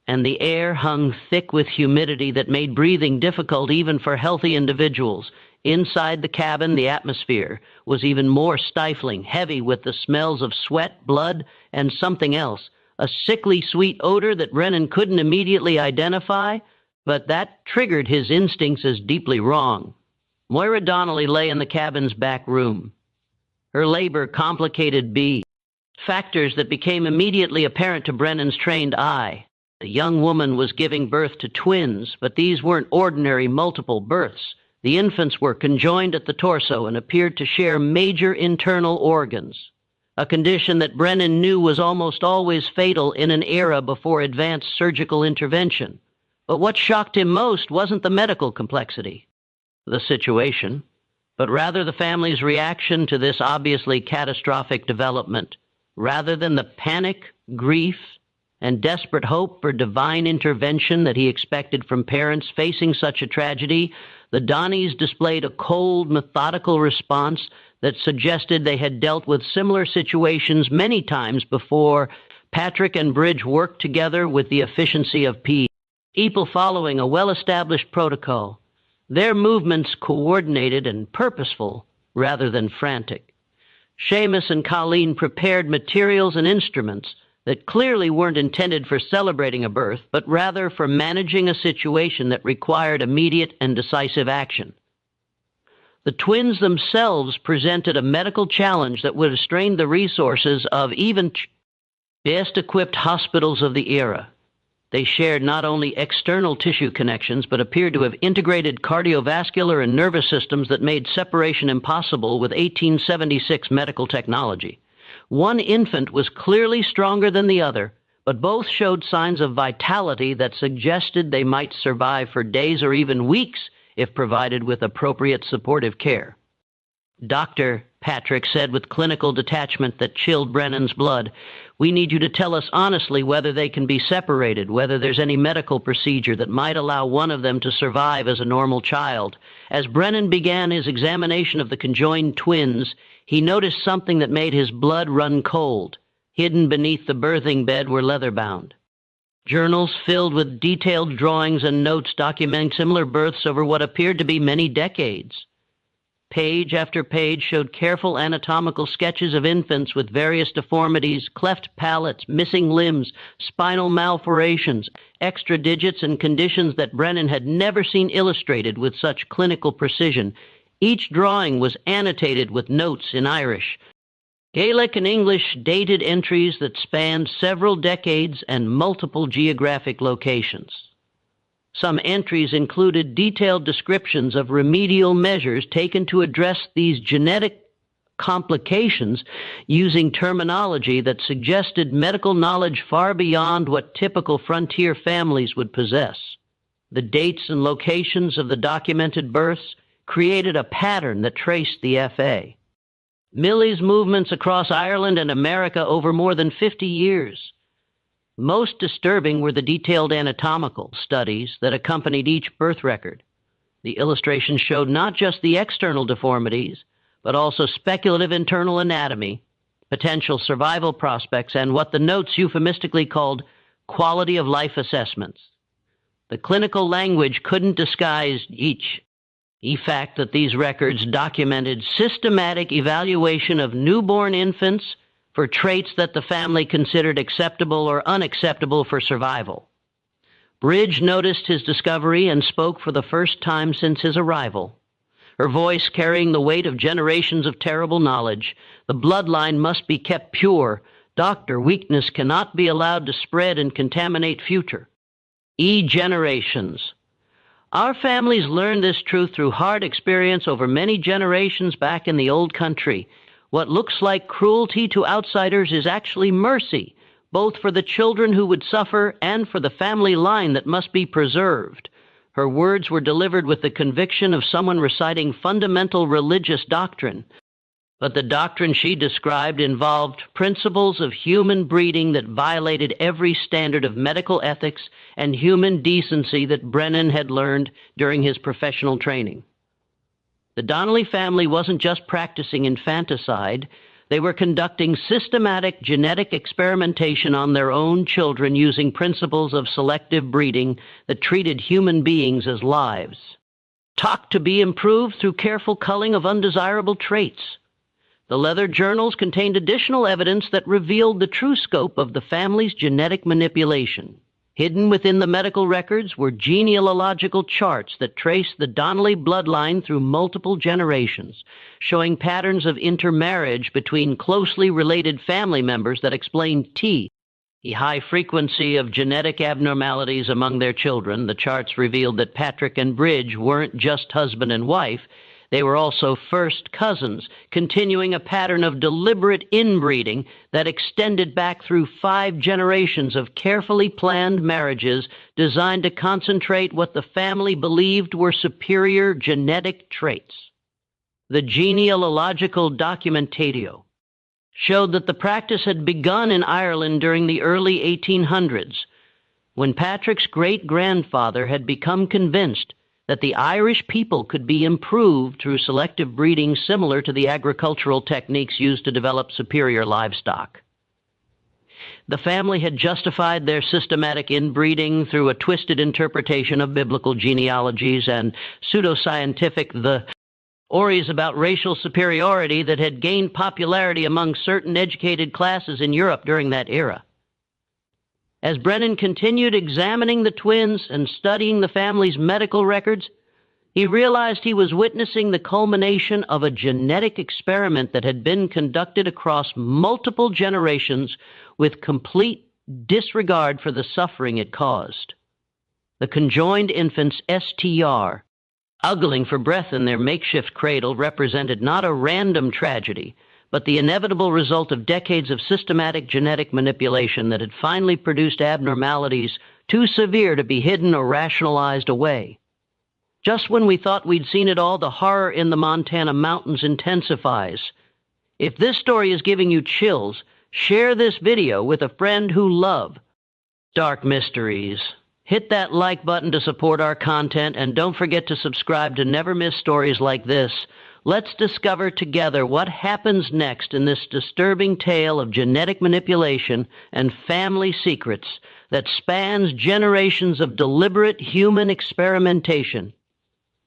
and the air hung thick with humidity that made breathing difficult even for healthy individuals. Inside the cabin, the atmosphere was even more stifling, heavy with the smells of sweat, blood, and something else, a sickly sweet odor that Brennan couldn't immediately identify, but that triggered his instincts as deeply wrong. Moira Donnelly lay in the cabin's back room. Her labor complicated factors that became immediately apparent to Brennan's trained eye. The young woman was giving birth to twins, but these weren't ordinary multiple births. The infants were conjoined at the torso and appeared to share major internal organs, a condition that Brennan knew was almost always fatal in an era before advanced surgical intervention. But what shocked him most wasn't the medical complexity, the situation, but rather the family's reaction to this obviously catastrophic development. Rather than the panic, grief, and desperate hope for divine intervention that he expected from parents facing such a tragedy, the Donneys displayed a cold, methodical response that suggested they had dealt with similar situations many times before. Patrick and Bridge worked together with the efficiency of people following a well-established protocol, their movements coordinated and purposeful rather than frantic. Seamus and Colleen prepared materials and instruments that clearly weren't intended for celebrating a birth, but rather for managing a situation that required immediate and decisive action. The twins themselves presented a medical challenge that would have strained the resources of even best-equipped hospitals of the era. They shared not only external tissue connections, but appeared to have integrated cardiovascular and nervous systems that made separation impossible with 1876 medical technology. One infant was clearly stronger than the other, but both showed signs of vitality that suggested they might survive for days or even weeks if provided with appropriate supportive care. Dr. Patrick said with clinical detachment that chilled Brennan's blood, "We need you to tell us honestly whether they can be separated, whether there's any medical procedure that might allow one of them to survive as a normal child." As Brennan began his examination of the conjoined twins, he noticed something that made his blood run cold. Hidden beneath the birthing bed were leather-bound journals filled with detailed drawings and notes documenting similar births over what appeared to be many decades. Page after page showed careful anatomical sketches of infants with various deformities, cleft palates, missing limbs, spinal malformations, extra digits, and conditions that Brennan had never seen illustrated with such clinical precision. Each drawing was annotated with notes in Irish, Gaelic, and English, dated entries that spanned several decades and multiple geographic locations. Some entries included detailed descriptions of remedial measures taken to address these genetic complications using terminology that suggested medical knowledge far beyond what typical frontier families would possess. The dates and locations of the documented births created a pattern that traced the F.A. Millie's movements across Ireland and America over more than 50 years. Most disturbing were the detailed anatomical studies that accompanied each birth record. The illustrations showed not just the external deformities, but also speculative internal anatomy, potential survival prospects, and what the notes euphemistically called quality of life assessments. The clinical language couldn't disguise the fact that these records documented systematic evaluation of newborn infants for traits that the family considered acceptable or unacceptable for survival. Bridge noticed his discovery and spoke for the first time since his arrival, her voice carrying the weight of generations of terrible knowledge. "The bloodline must be kept pure. Doctor, weakness cannot be allowed to spread and contaminate future generations." Our families learned this truth through hard experience over many generations back in the old country. What looks like cruelty to outsiders is actually mercy, both for the children who would suffer and for the family line that must be preserved. Her words were delivered with the conviction of someone reciting fundamental religious doctrine. But the doctrine she described involved principles of human breeding that violated every standard of medical ethics and human decency that Brennan had learned during his professional training. The Donnelly family wasn't just practicing infanticide. They were conducting systematic genetic experimentation on their own children using principles of selective breeding that treated human beings as lives. Taught to be improved through careful culling of undesirable traits. The leather journals contained additional evidence that revealed the true scope of the family's genetic manipulation. Hidden within the medical records were genealogical charts that traced the Donnelly bloodline through multiple generations, showing patterns of intermarriage between closely related family members that explained the high frequency of genetic abnormalities among their children. The charts revealed that Patrick and Bridge weren't just husband and wife. They were also first cousins, continuing a pattern of deliberate inbreeding that extended back through 5 generations of carefully planned marriages designed to concentrate what the family believed were superior genetic traits. The genealogical documentatio showed that the practice had begun in Ireland during the early 1800s, when Patrick's great-grandfather had become convinced that the Irish people could be improved through selective breeding similar to the agricultural techniques used to develop superior livestock. The family had justified their systematic inbreeding through a twisted interpretation of biblical genealogies and pseudoscientific theories about racial superiority that had gained popularity among certain educated classes in Europe during that era. As Brennan continued examining the twins and studying the family's medical records, he realized he was witnessing the culmination of a genetic experiment that had been conducted across multiple generations with complete disregard for the suffering it caused. The conjoined infants' STR, uggling for breath in their makeshift cradle, represented not a random tragedy, but the inevitable result of decades of systematic genetic manipulation that had finally produced abnormalities too severe to be hidden or rationalized away. Just when we thought we'd seen it all, the horror in the Montana mountains intensifies. If this story is giving you chills, share this video with a friend who loves dark mysteries. Hit that like button to support our content, and don't forget to subscribe to never miss stories like this. Let's discover together what happens next in this disturbing tale of genetic manipulation and family secrets that spans generations of deliberate human experimentation.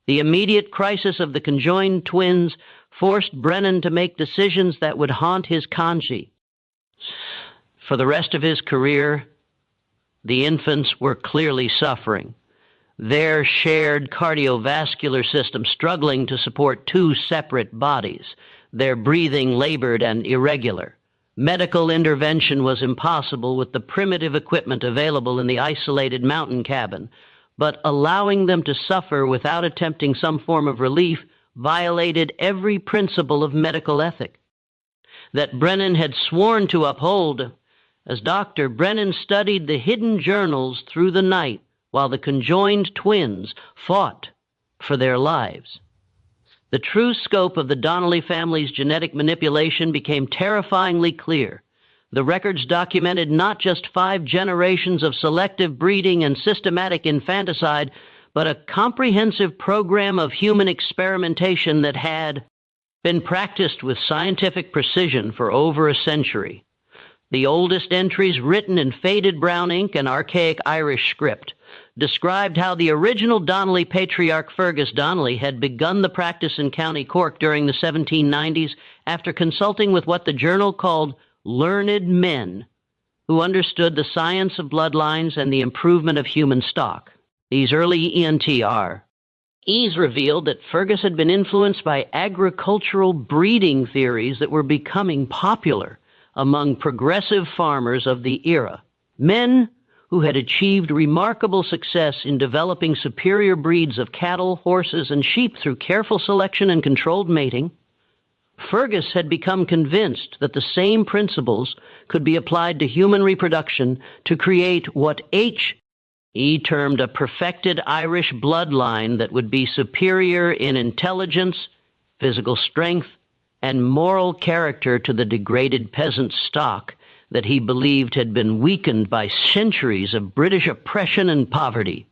The immediate crisis of the conjoined twins forced Brennan to make decisions that would haunt his conscience. For the rest of his career, the infants were clearly suffering. Their shared cardiovascular system struggling to support 2 separate bodies, their breathing labored and irregular. Medical intervention was impossible with the primitive equipment available in the isolated mountain cabin, but allowing them to suffer without attempting some form of relief violated every principle of medical ethic that Brennan had sworn to uphold. As doctor, Brennan studied the hidden journals through the night, while the conjoined twins fought for their lives. The true scope of the Donnelly family's genetic manipulation became terrifyingly clear. The records documented not just 5 generations of selective breeding and systematic infanticide, but a comprehensive program of human experimentation that had been practiced with scientific precision for over a century. The oldest entries, written in faded brown ink and archaic Irish script, described how the original Donnelly patriarch Fergus Donnelly had begun the practice in County Cork during the 1790s after consulting with what the journal called learned men who understood the science of bloodlines and the improvement of human stock. These early ENTRs revealed that Fergus had been influenced by agricultural breeding theories that were becoming popular among progressive farmers of the era. Men who had achieved remarkable success in developing superior breeds of cattle, horses, and sheep through careful selection and controlled mating, Fergus had become convinced that the same principles could be applied to human reproduction to create what He termed a perfected Irish bloodline that would be superior in intelligence, physical strength, and moral character to the degraded peasant stock that he believed had been weakened by centuries of British oppression and poverty.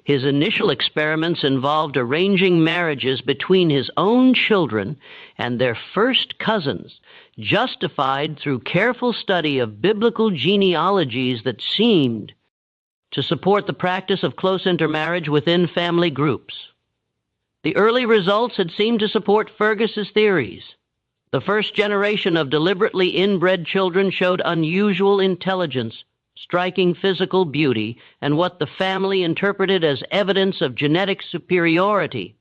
His initial experiments involved arranging marriages between his own children and their first cousins, justified through careful study of biblical genealogies that seemed to support the practice of close intermarriage within family groups. The early results had seemed to support Fergus's theories. The first generation of deliberately inbred children showed unusual intelligence, striking physical beauty, and what the family interpreted as evidence of genetic superiority.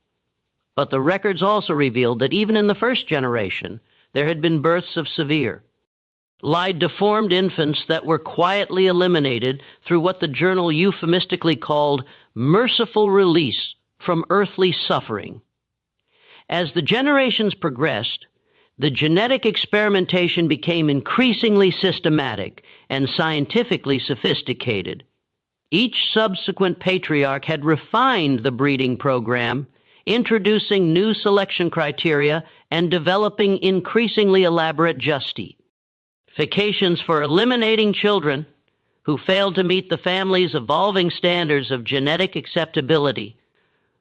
But the records also revealed that even in the first generation, there had been births of severe, deformed infants that were quietly eliminated through what the journal euphemistically called merciful release from earthly suffering. As the generations progressed, the genetic experimentation became increasingly systematic and scientifically sophisticated. Each subsequent patriarch had refined the breeding program, introducing new selection criteria and developing increasingly elaborate justifications for eliminating children who failed to meet the family's evolving standards of genetic acceptability.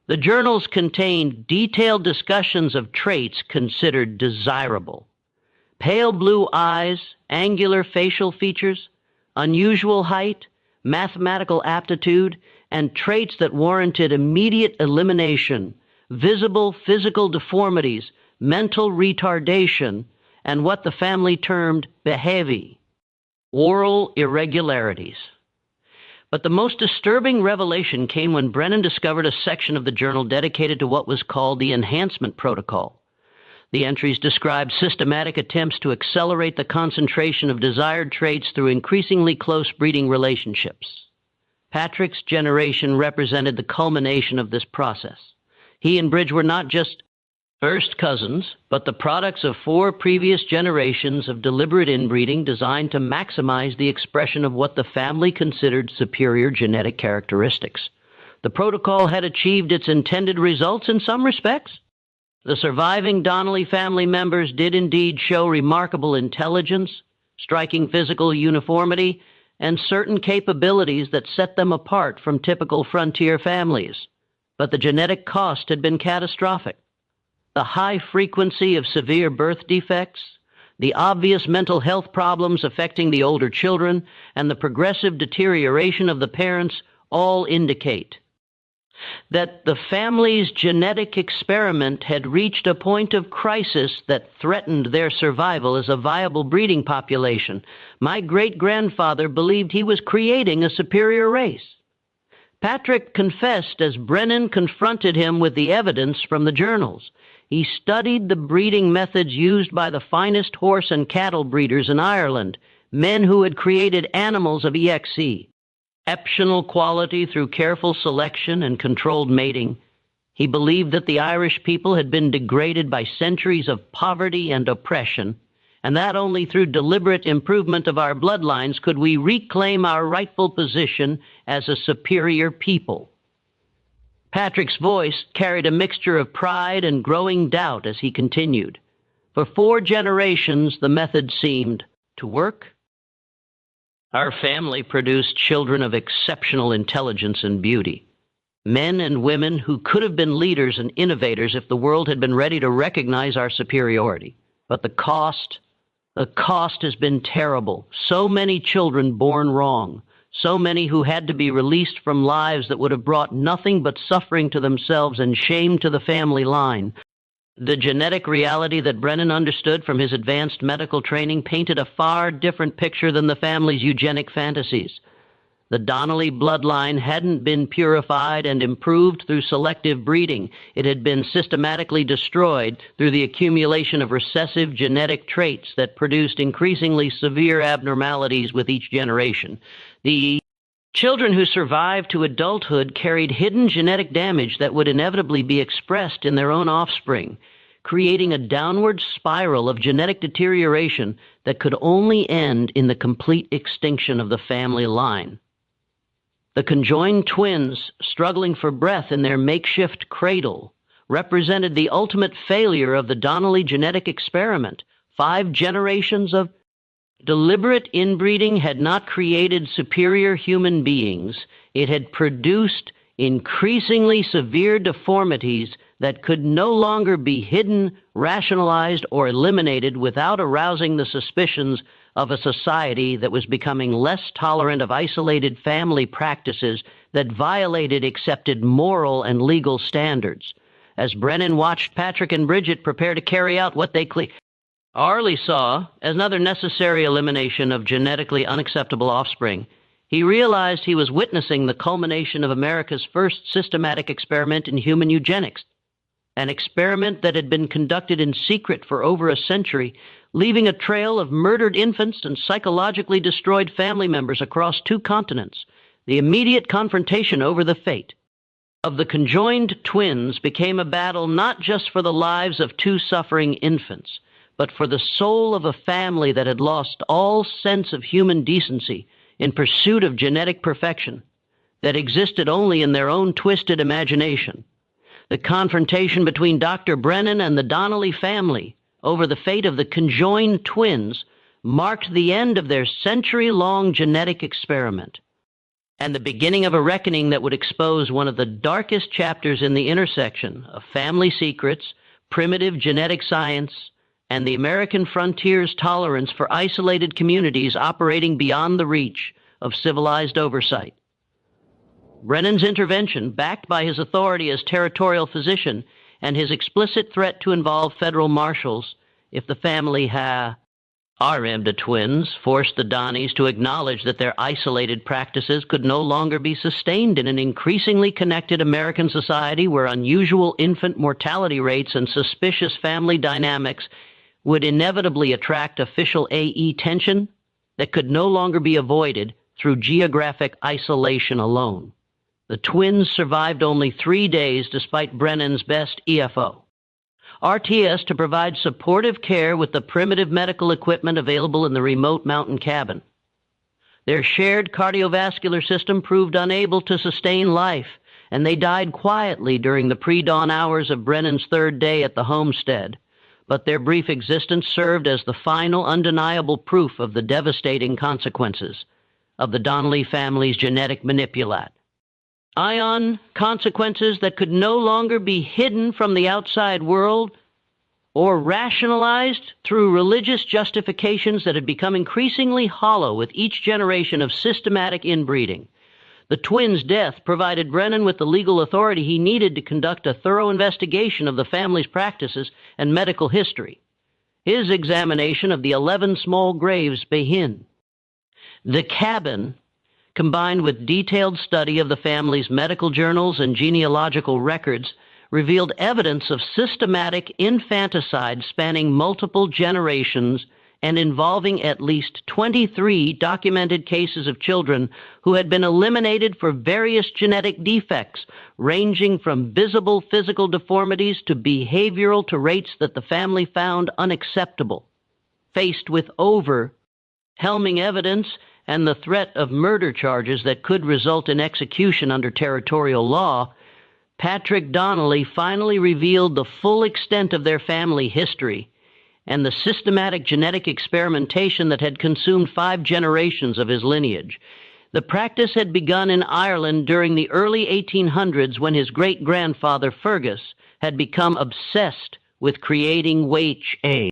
The journals contained detailed discussions of traits considered desirable: pale blue eyes, angular facial features, unusual height, mathematical aptitude, and traits that warranted immediate elimination: visible physical deformities, mental retardation, and what the family termed behavior, oral irregularities. But the most disturbing revelation came when Brennan discovered a section of the journal dedicated to what was called the Enhancement Protocol. The entries described systematic attempts to accelerate the concentration of desired traits through increasingly close breeding relationships. Patrick's generation represented the culmination of this process. He and Bridge were not just first cousins, but the products of 4 previous generations of deliberate inbreeding designed to maximize the expression of what the family considered superior genetic characteristics. The protocol had achieved its intended results in some respects. The surviving Donnelly family members did indeed show remarkable intelligence, striking physical uniformity, and certain capabilities that set them apart from typical frontier families. But the genetic cost had been catastrophic. The high frequency of severe birth defects, the obvious mental health problems affecting the older children, and the progressive deterioration of the parents all indicate that the family's genetic experiment had reached a point of crisis that threatened their survival as a viable breeding population. My great-grandfather believed he was creating a superior race. Patrick confessed as Brennan confronted him with the evidence from the journals. He studied the breeding methods used by the finest horse and cattle breeders in Ireland, men who had created animals of exceptional quality through careful selection and controlled mating. He believed that the Irish people had been degraded by centuries of poverty and oppression, and that only through deliberate improvement of our bloodlines could we reclaim our rightful position as a superior people. Patrick's voice carried a mixture of pride and growing doubt as he continued. For 4 generations, the method seemed to work. Our family produced children of exceptional intelligence and beauty, men and women who could have been leaders and innovators if the world had been ready to recognize our superiority. But the cost has been terrible. So many children born wrong. So many who had to be released from lives that would have brought nothing but suffering to themselves and shame to the family line. The genetic reality that Brennan understood from his advanced medical training painted a far different picture than the family's eugenic fantasies. The Donnelly bloodline hadn't been purified and improved through selective breeding. It had been systematically destroyed through the accumulation of recessive genetic traits that produced increasingly severe abnormalities with each generation. The Children who survived to adulthood carried hidden genetic damage that would inevitably be expressed in their own offspring, creating a downward spiral of genetic deterioration that could only end in the complete extinction of the family line. The conjoined twins, struggling for breath in their makeshift cradle, represented the ultimate failure of the Donnelly genetic experiment. 5 generations of deliberate inbreeding had not created superior human beings. It had produced increasingly severe deformities that could no longer be hidden, rationalized, or eliminated without arousing the suspicions of a society that was becoming less tolerant of isolated family practices that violated accepted moral and legal standards. As Brennan watched Patrick and Bridget prepare to carry out what they Arlie saw as another necessary elimination of genetically unacceptable offspring, he realized he was witnessing the culmination of America's first systematic experiment in human eugenics, an experiment that had been conducted in secret for over a century, leaving a trail of murdered infants and psychologically destroyed family members across 2 continents. The immediate confrontation over the fate of the conjoined twins became a battle not just for the lives of 2 suffering infants, but for the soul of a family that had lost all sense of human decency in pursuit of genetic perfection that existed only in their own twisted imagination. The confrontation between Dr. Brennan and the Donnelly family over the fate of the conjoined twins marked the end of their century-long genetic experiment and the beginning of a reckoning that would expose one of the darkest chapters in the intersection of family secrets, primitive genetic science, and the American frontier's tolerance for isolated communities operating beyond the reach of civilized oversight. Brennan's intervention, backed by his authority as territorial physician and his explicit threat to involve federal marshals if the family harmed the twins, forced the Donnies to acknowledge that their isolated practices could no longer be sustained in an increasingly connected American society where unusual infant mortality rates and suspicious family dynamics would inevitably attract official AE tension that could no longer be avoided through geographic isolation alone. The twins survived only 3 days despite Brennan's best EFO. RTS to provide supportive care with the primitive medical equipment available in the remote mountain cabin. Their shared cardiovascular system proved unable to sustain life, and they died quietly during the pre-dawn hours of Brennan's 3rd day at the homestead. But their brief existence served as the final undeniable proof of the devastating consequences of the Donnelly family's genetic manipulat. Ion consequences that could no longer be hidden from the outside world or rationalized through religious justifications that had become increasingly hollow with each generation of systematic inbreeding. The twins' death provided Brennan with the legal authority he needed to conduct a thorough investigation of the family's practices and medical history. His examination of the 11 small graves behin. The cabin, combined with detailed study of the family's medical journals and genealogical records, revealed evidence of systematic infanticide spanning multiple generations and involving at least 23 documented cases of children who had been eliminated for various genetic defects, ranging from visible physical deformities to behavioral traits that the family found unacceptable. Faced with overwhelming evidence and the threat of murder charges that could result in execution under territorial law, Patrick Donnelly finally revealed the full extent of their family history and the systematic genetic experimentation that had consumed 5 generations of his lineage. The practice had begun in Ireland during the early 1800s when his great-grandfather Fergus had become obsessed with creating WHA.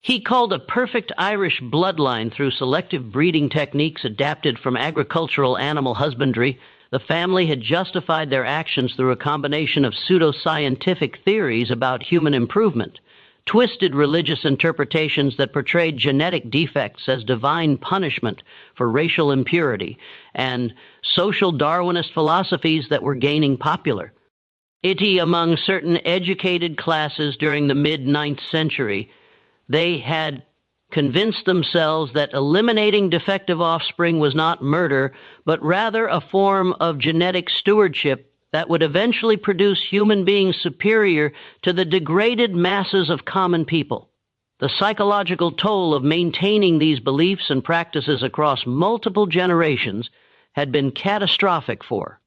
He called a perfect Irish bloodline through selective breeding techniques adapted from agricultural animal husbandry. The family had justified their actions through a combination of pseudoscientific theories about human improvement, twisted religious interpretations that portrayed genetic defects as divine punishment for racial impurity, and social Darwinist philosophies that were gaining popularity among certain educated classes during the mid-9th century. They had convinced themselves that eliminating defective offspring was not murder, but rather a form of genetic stewardship that would eventually produce human beings superior to the degraded masses of common people. The psychological toll of maintaining these beliefs and practices across multiple generations had been catastrophic for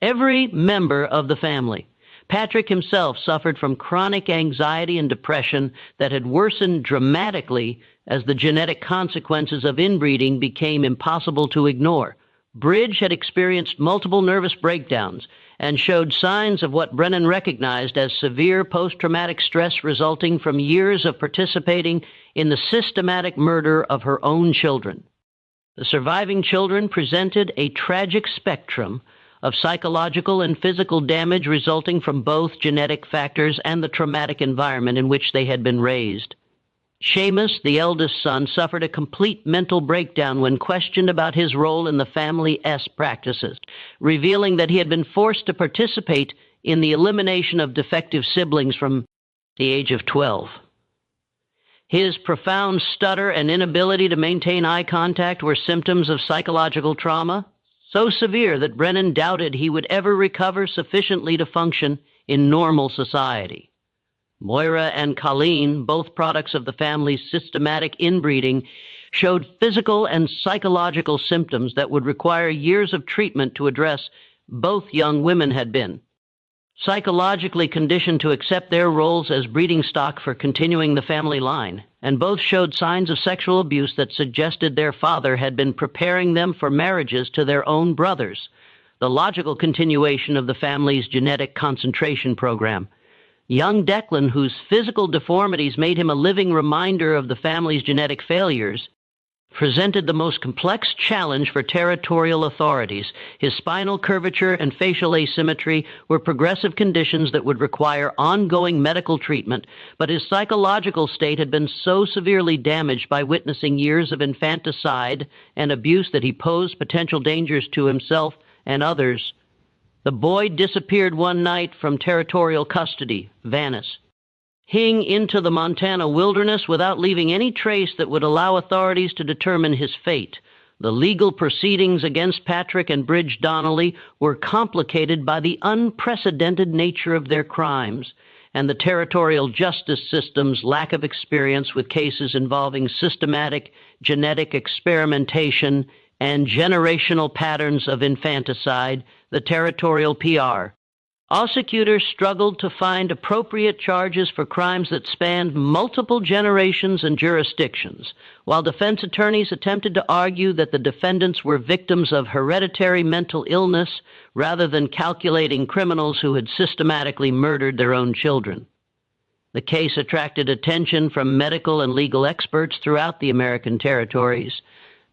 every member of the family. Patrick himself suffered from chronic anxiety and depression that had worsened dramatically as the genetic consequences of inbreeding became impossible to ignore. Bridge had experienced multiple nervous breakdowns and showed signs of what Brennan recognized as severe post-traumatic stress resulting from years of participating in the systematic murder of her own children. The surviving children presented a tragic spectrum of psychological and physical damage resulting from both genetic factors and the traumatic environment in which they had been raised. Seamus, the eldest son, suffered a complete mental breakdown when questioned about his role in the family's practices, revealing that he had been forced to participate in the elimination of defective siblings from the age of 12. His profound stutter and inability to maintain eye contact were symptoms of psychological trauma, so severe that Brennan doubted he would ever recover sufficiently to function in normal society. Moira and Colleen, both products of the family's systematic inbreeding, showed physical and psychological symptoms that would require years of treatment to address. Both young women had been psychologically conditioned to accept their roles as breeding stock for continuing the family line, and both showed signs of sexual abuse that suggested their father had been preparing them for marriages to their own brothers, the logical continuation of the family's genetic concentration program. Young Declan, whose physical deformities made him a living reminder of the family's genetic failures, presented the most complex challenge for territorial authorities. His spinal curvature and facial asymmetry were progressive conditions that would require ongoing medical treatment, but his psychological state had been so severely damaged by witnessing years of infanticide and abuse that he posed potential dangers to himself and others. The boy disappeared one night from territorial custody, vanished, into the Montana wilderness without leaving any trace that would allow authorities to determine his fate. The legal proceedings against Patrick and Bridge Donnelly were complicated by the unprecedented nature of their crimes and the territorial justice system's lack of experience with cases involving systematic genetic experimentation and generational patterns of infanticide, the territorial PR. Prosecutors struggled to find appropriate charges for crimes that spanned multiple generations and jurisdictions, while defense attorneys attempted to argue that the defendants were victims of hereditary mental illness rather than calculating criminals who had systematically murdered their own children. The case attracted attention from medical and legal experts throughout the American territories.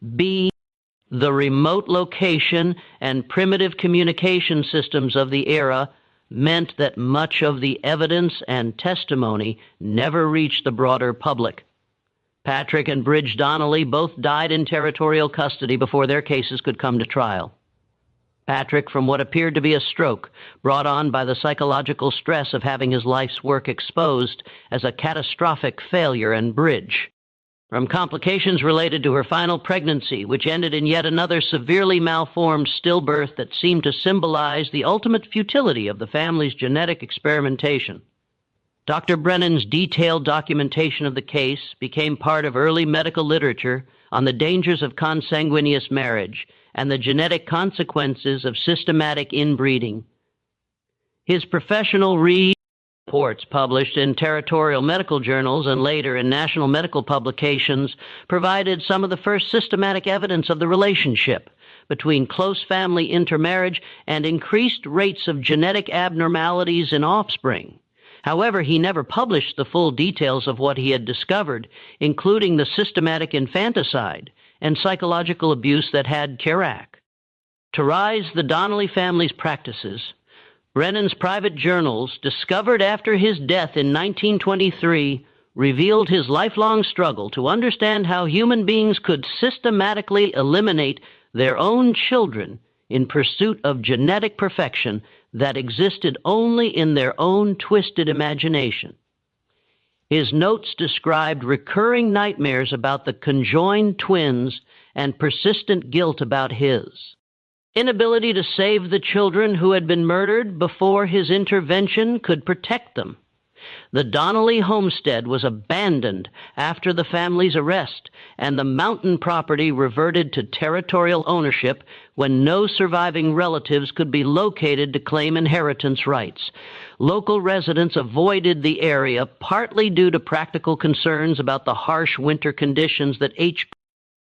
The remote location and primitive communication systems of the era meant that much of the evidence and testimony never reached the broader public. Patrick and Bridge Donnelly both died in territorial custody before their cases could come to trial. Patrick from what appeared to be a stroke, brought on by the psychological stress of having his life's work exposed as a catastrophic failure, and Bridge from complications related to her final pregnancy, which ended in yet another severely malformed stillbirth that seemed to symbolize the ultimate futility of the family's genetic experimentation. Dr. Brennan's detailed documentation of the case became part of early medical literature on the dangers of consanguineous marriage and the genetic consequences of systematic inbreeding. His professional reports published in territorial medical journals and later in national medical publications provided some of the first systematic evidence of the relationship between close family intermarriage and increased rates of genetic abnormalities in offspring. However, he never published the full details of what he had discovered, including the systematic infanticide and psychological abuse that had Chirac. To rise the Donnelly family's practices, Brennan's private journals, discovered after his death in 1923, revealed his lifelong struggle to understand how human beings could systematically eliminate their own children in pursuit of genetic perfection that existed only in their own twisted imagination. His notes described recurring nightmares about the conjoined twins and persistent guilt about his inability to save the children who had been murdered before his intervention could protect them. The Donnelly homestead was abandoned after the family's arrest, and the mountain property reverted to territorial ownership when no surviving relatives could be located to claim inheritance rights. Local residents avoided the area partly due to practical concerns about the harsh winter conditions that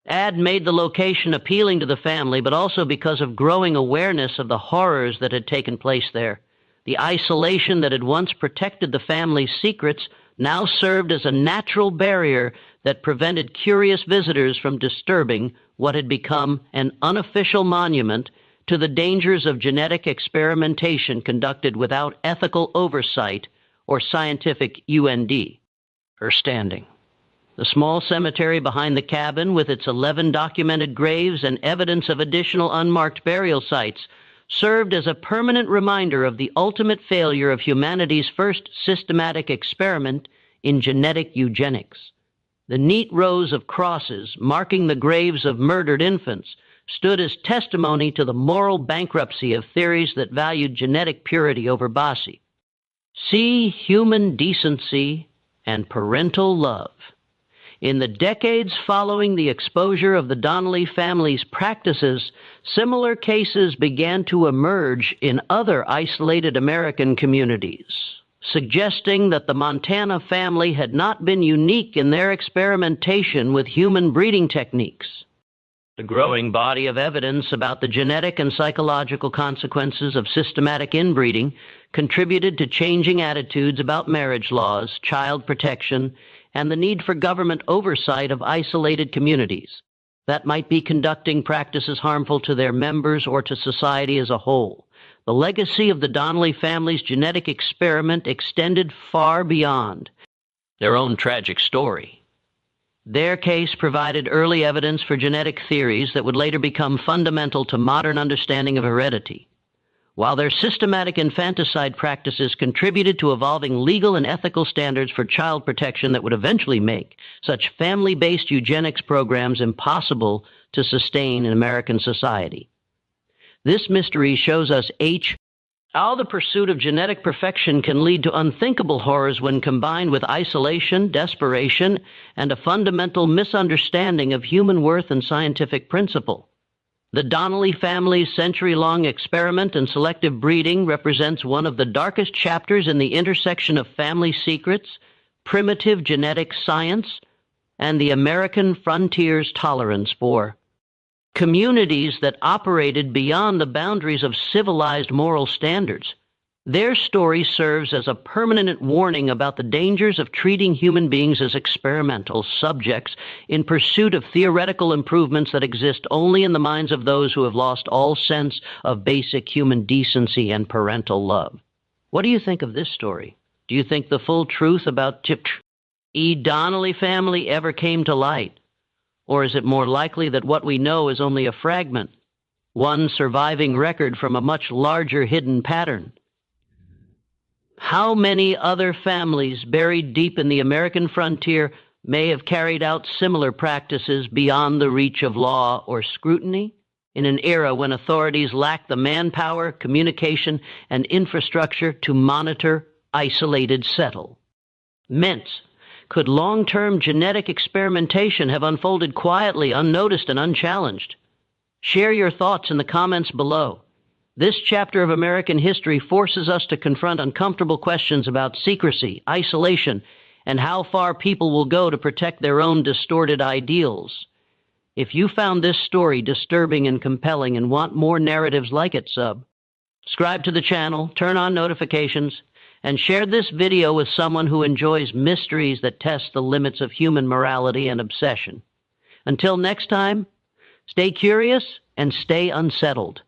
had made the location appealing to the family, but also because of growing awareness of the horrors that had taken place there. The isolation that had once protected the family's secrets now served as a natural barrier that prevented curious visitors from disturbing what had become an unofficial monument to the dangers of genetic experimentation conducted without ethical oversight or scientific UND. Her standing. The small cemetery behind the cabin, with its 11 documented graves and evidence of additional unmarked burial sites, served as a permanent reminder of the ultimate failure of humanity's first systematic experiment in genetic eugenics. The neat rows of crosses marking the graves of murdered infants stood as testimony to the moral bankruptcy of theories that valued genetic purity over bossy. See human decency and parental love. In the decades following the exposure of the Donnelly family's practices, similar cases began to emerge in other isolated American communities, suggesting that the Montana family had not been unique in their experimentation with human breeding techniques. The growing body of evidence about the genetic and psychological consequences of systematic inbreeding contributed to changing attitudes about marriage laws, child protection, and the need for government oversight of isolated communities that might be conducting practices harmful to their members or to society as a whole. The legacy of the Donnelly family's genetic experiment extended far beyond their own tragic story. Their case provided early evidence for genetic theories that would later become fundamental to modern understanding of heredity. While their systematic infanticide practices contributed to evolving legal and ethical standards for child protection that would eventually make such family-based eugenics programs impossible to sustain in American society. This mystery shows us how the pursuit of genetic perfection can lead to unthinkable horrors when combined with isolation, desperation, and a fundamental misunderstanding of human worth and scientific principle. The Donnelly family's century-long experiment in selective breeding represents one of the darkest chapters in the intersection of family secrets, primitive genetic science, and the American frontier's tolerance for communities that operated beyond the boundaries of civilized moral standards. Their story serves as a permanent warning about the dangers of treating human beings as experimental subjects in pursuit of theoretical improvements that exist only in the minds of those who have lost all sense of basic human decency and parental love. What do you think of this story? Do you think the full truth about E. Donnelly family ever came to light? Or is it more likely that what we know is only a fragment, one surviving record from a much larger hidden pattern? How many other families buried deep in the American frontier may have carried out similar practices beyond the reach of law or scrutiny in an era when authorities lacked the manpower, communication, and infrastructure to monitor isolated settlements? Could long-term genetic experimentation have unfolded quietly, unnoticed, and unchallenged? Share your thoughts in the comments below. This chapter of American history forces us to confront uncomfortable questions about secrecy, isolation, and how far people will go to protect their own distorted ideals. If you found this story disturbing and compelling and want more narratives like it, subscribe to the channel, turn on notifications, and share this video with someone who enjoys mysteries that test the limits of human morality and obsession. Until next time, stay curious and stay unsettled.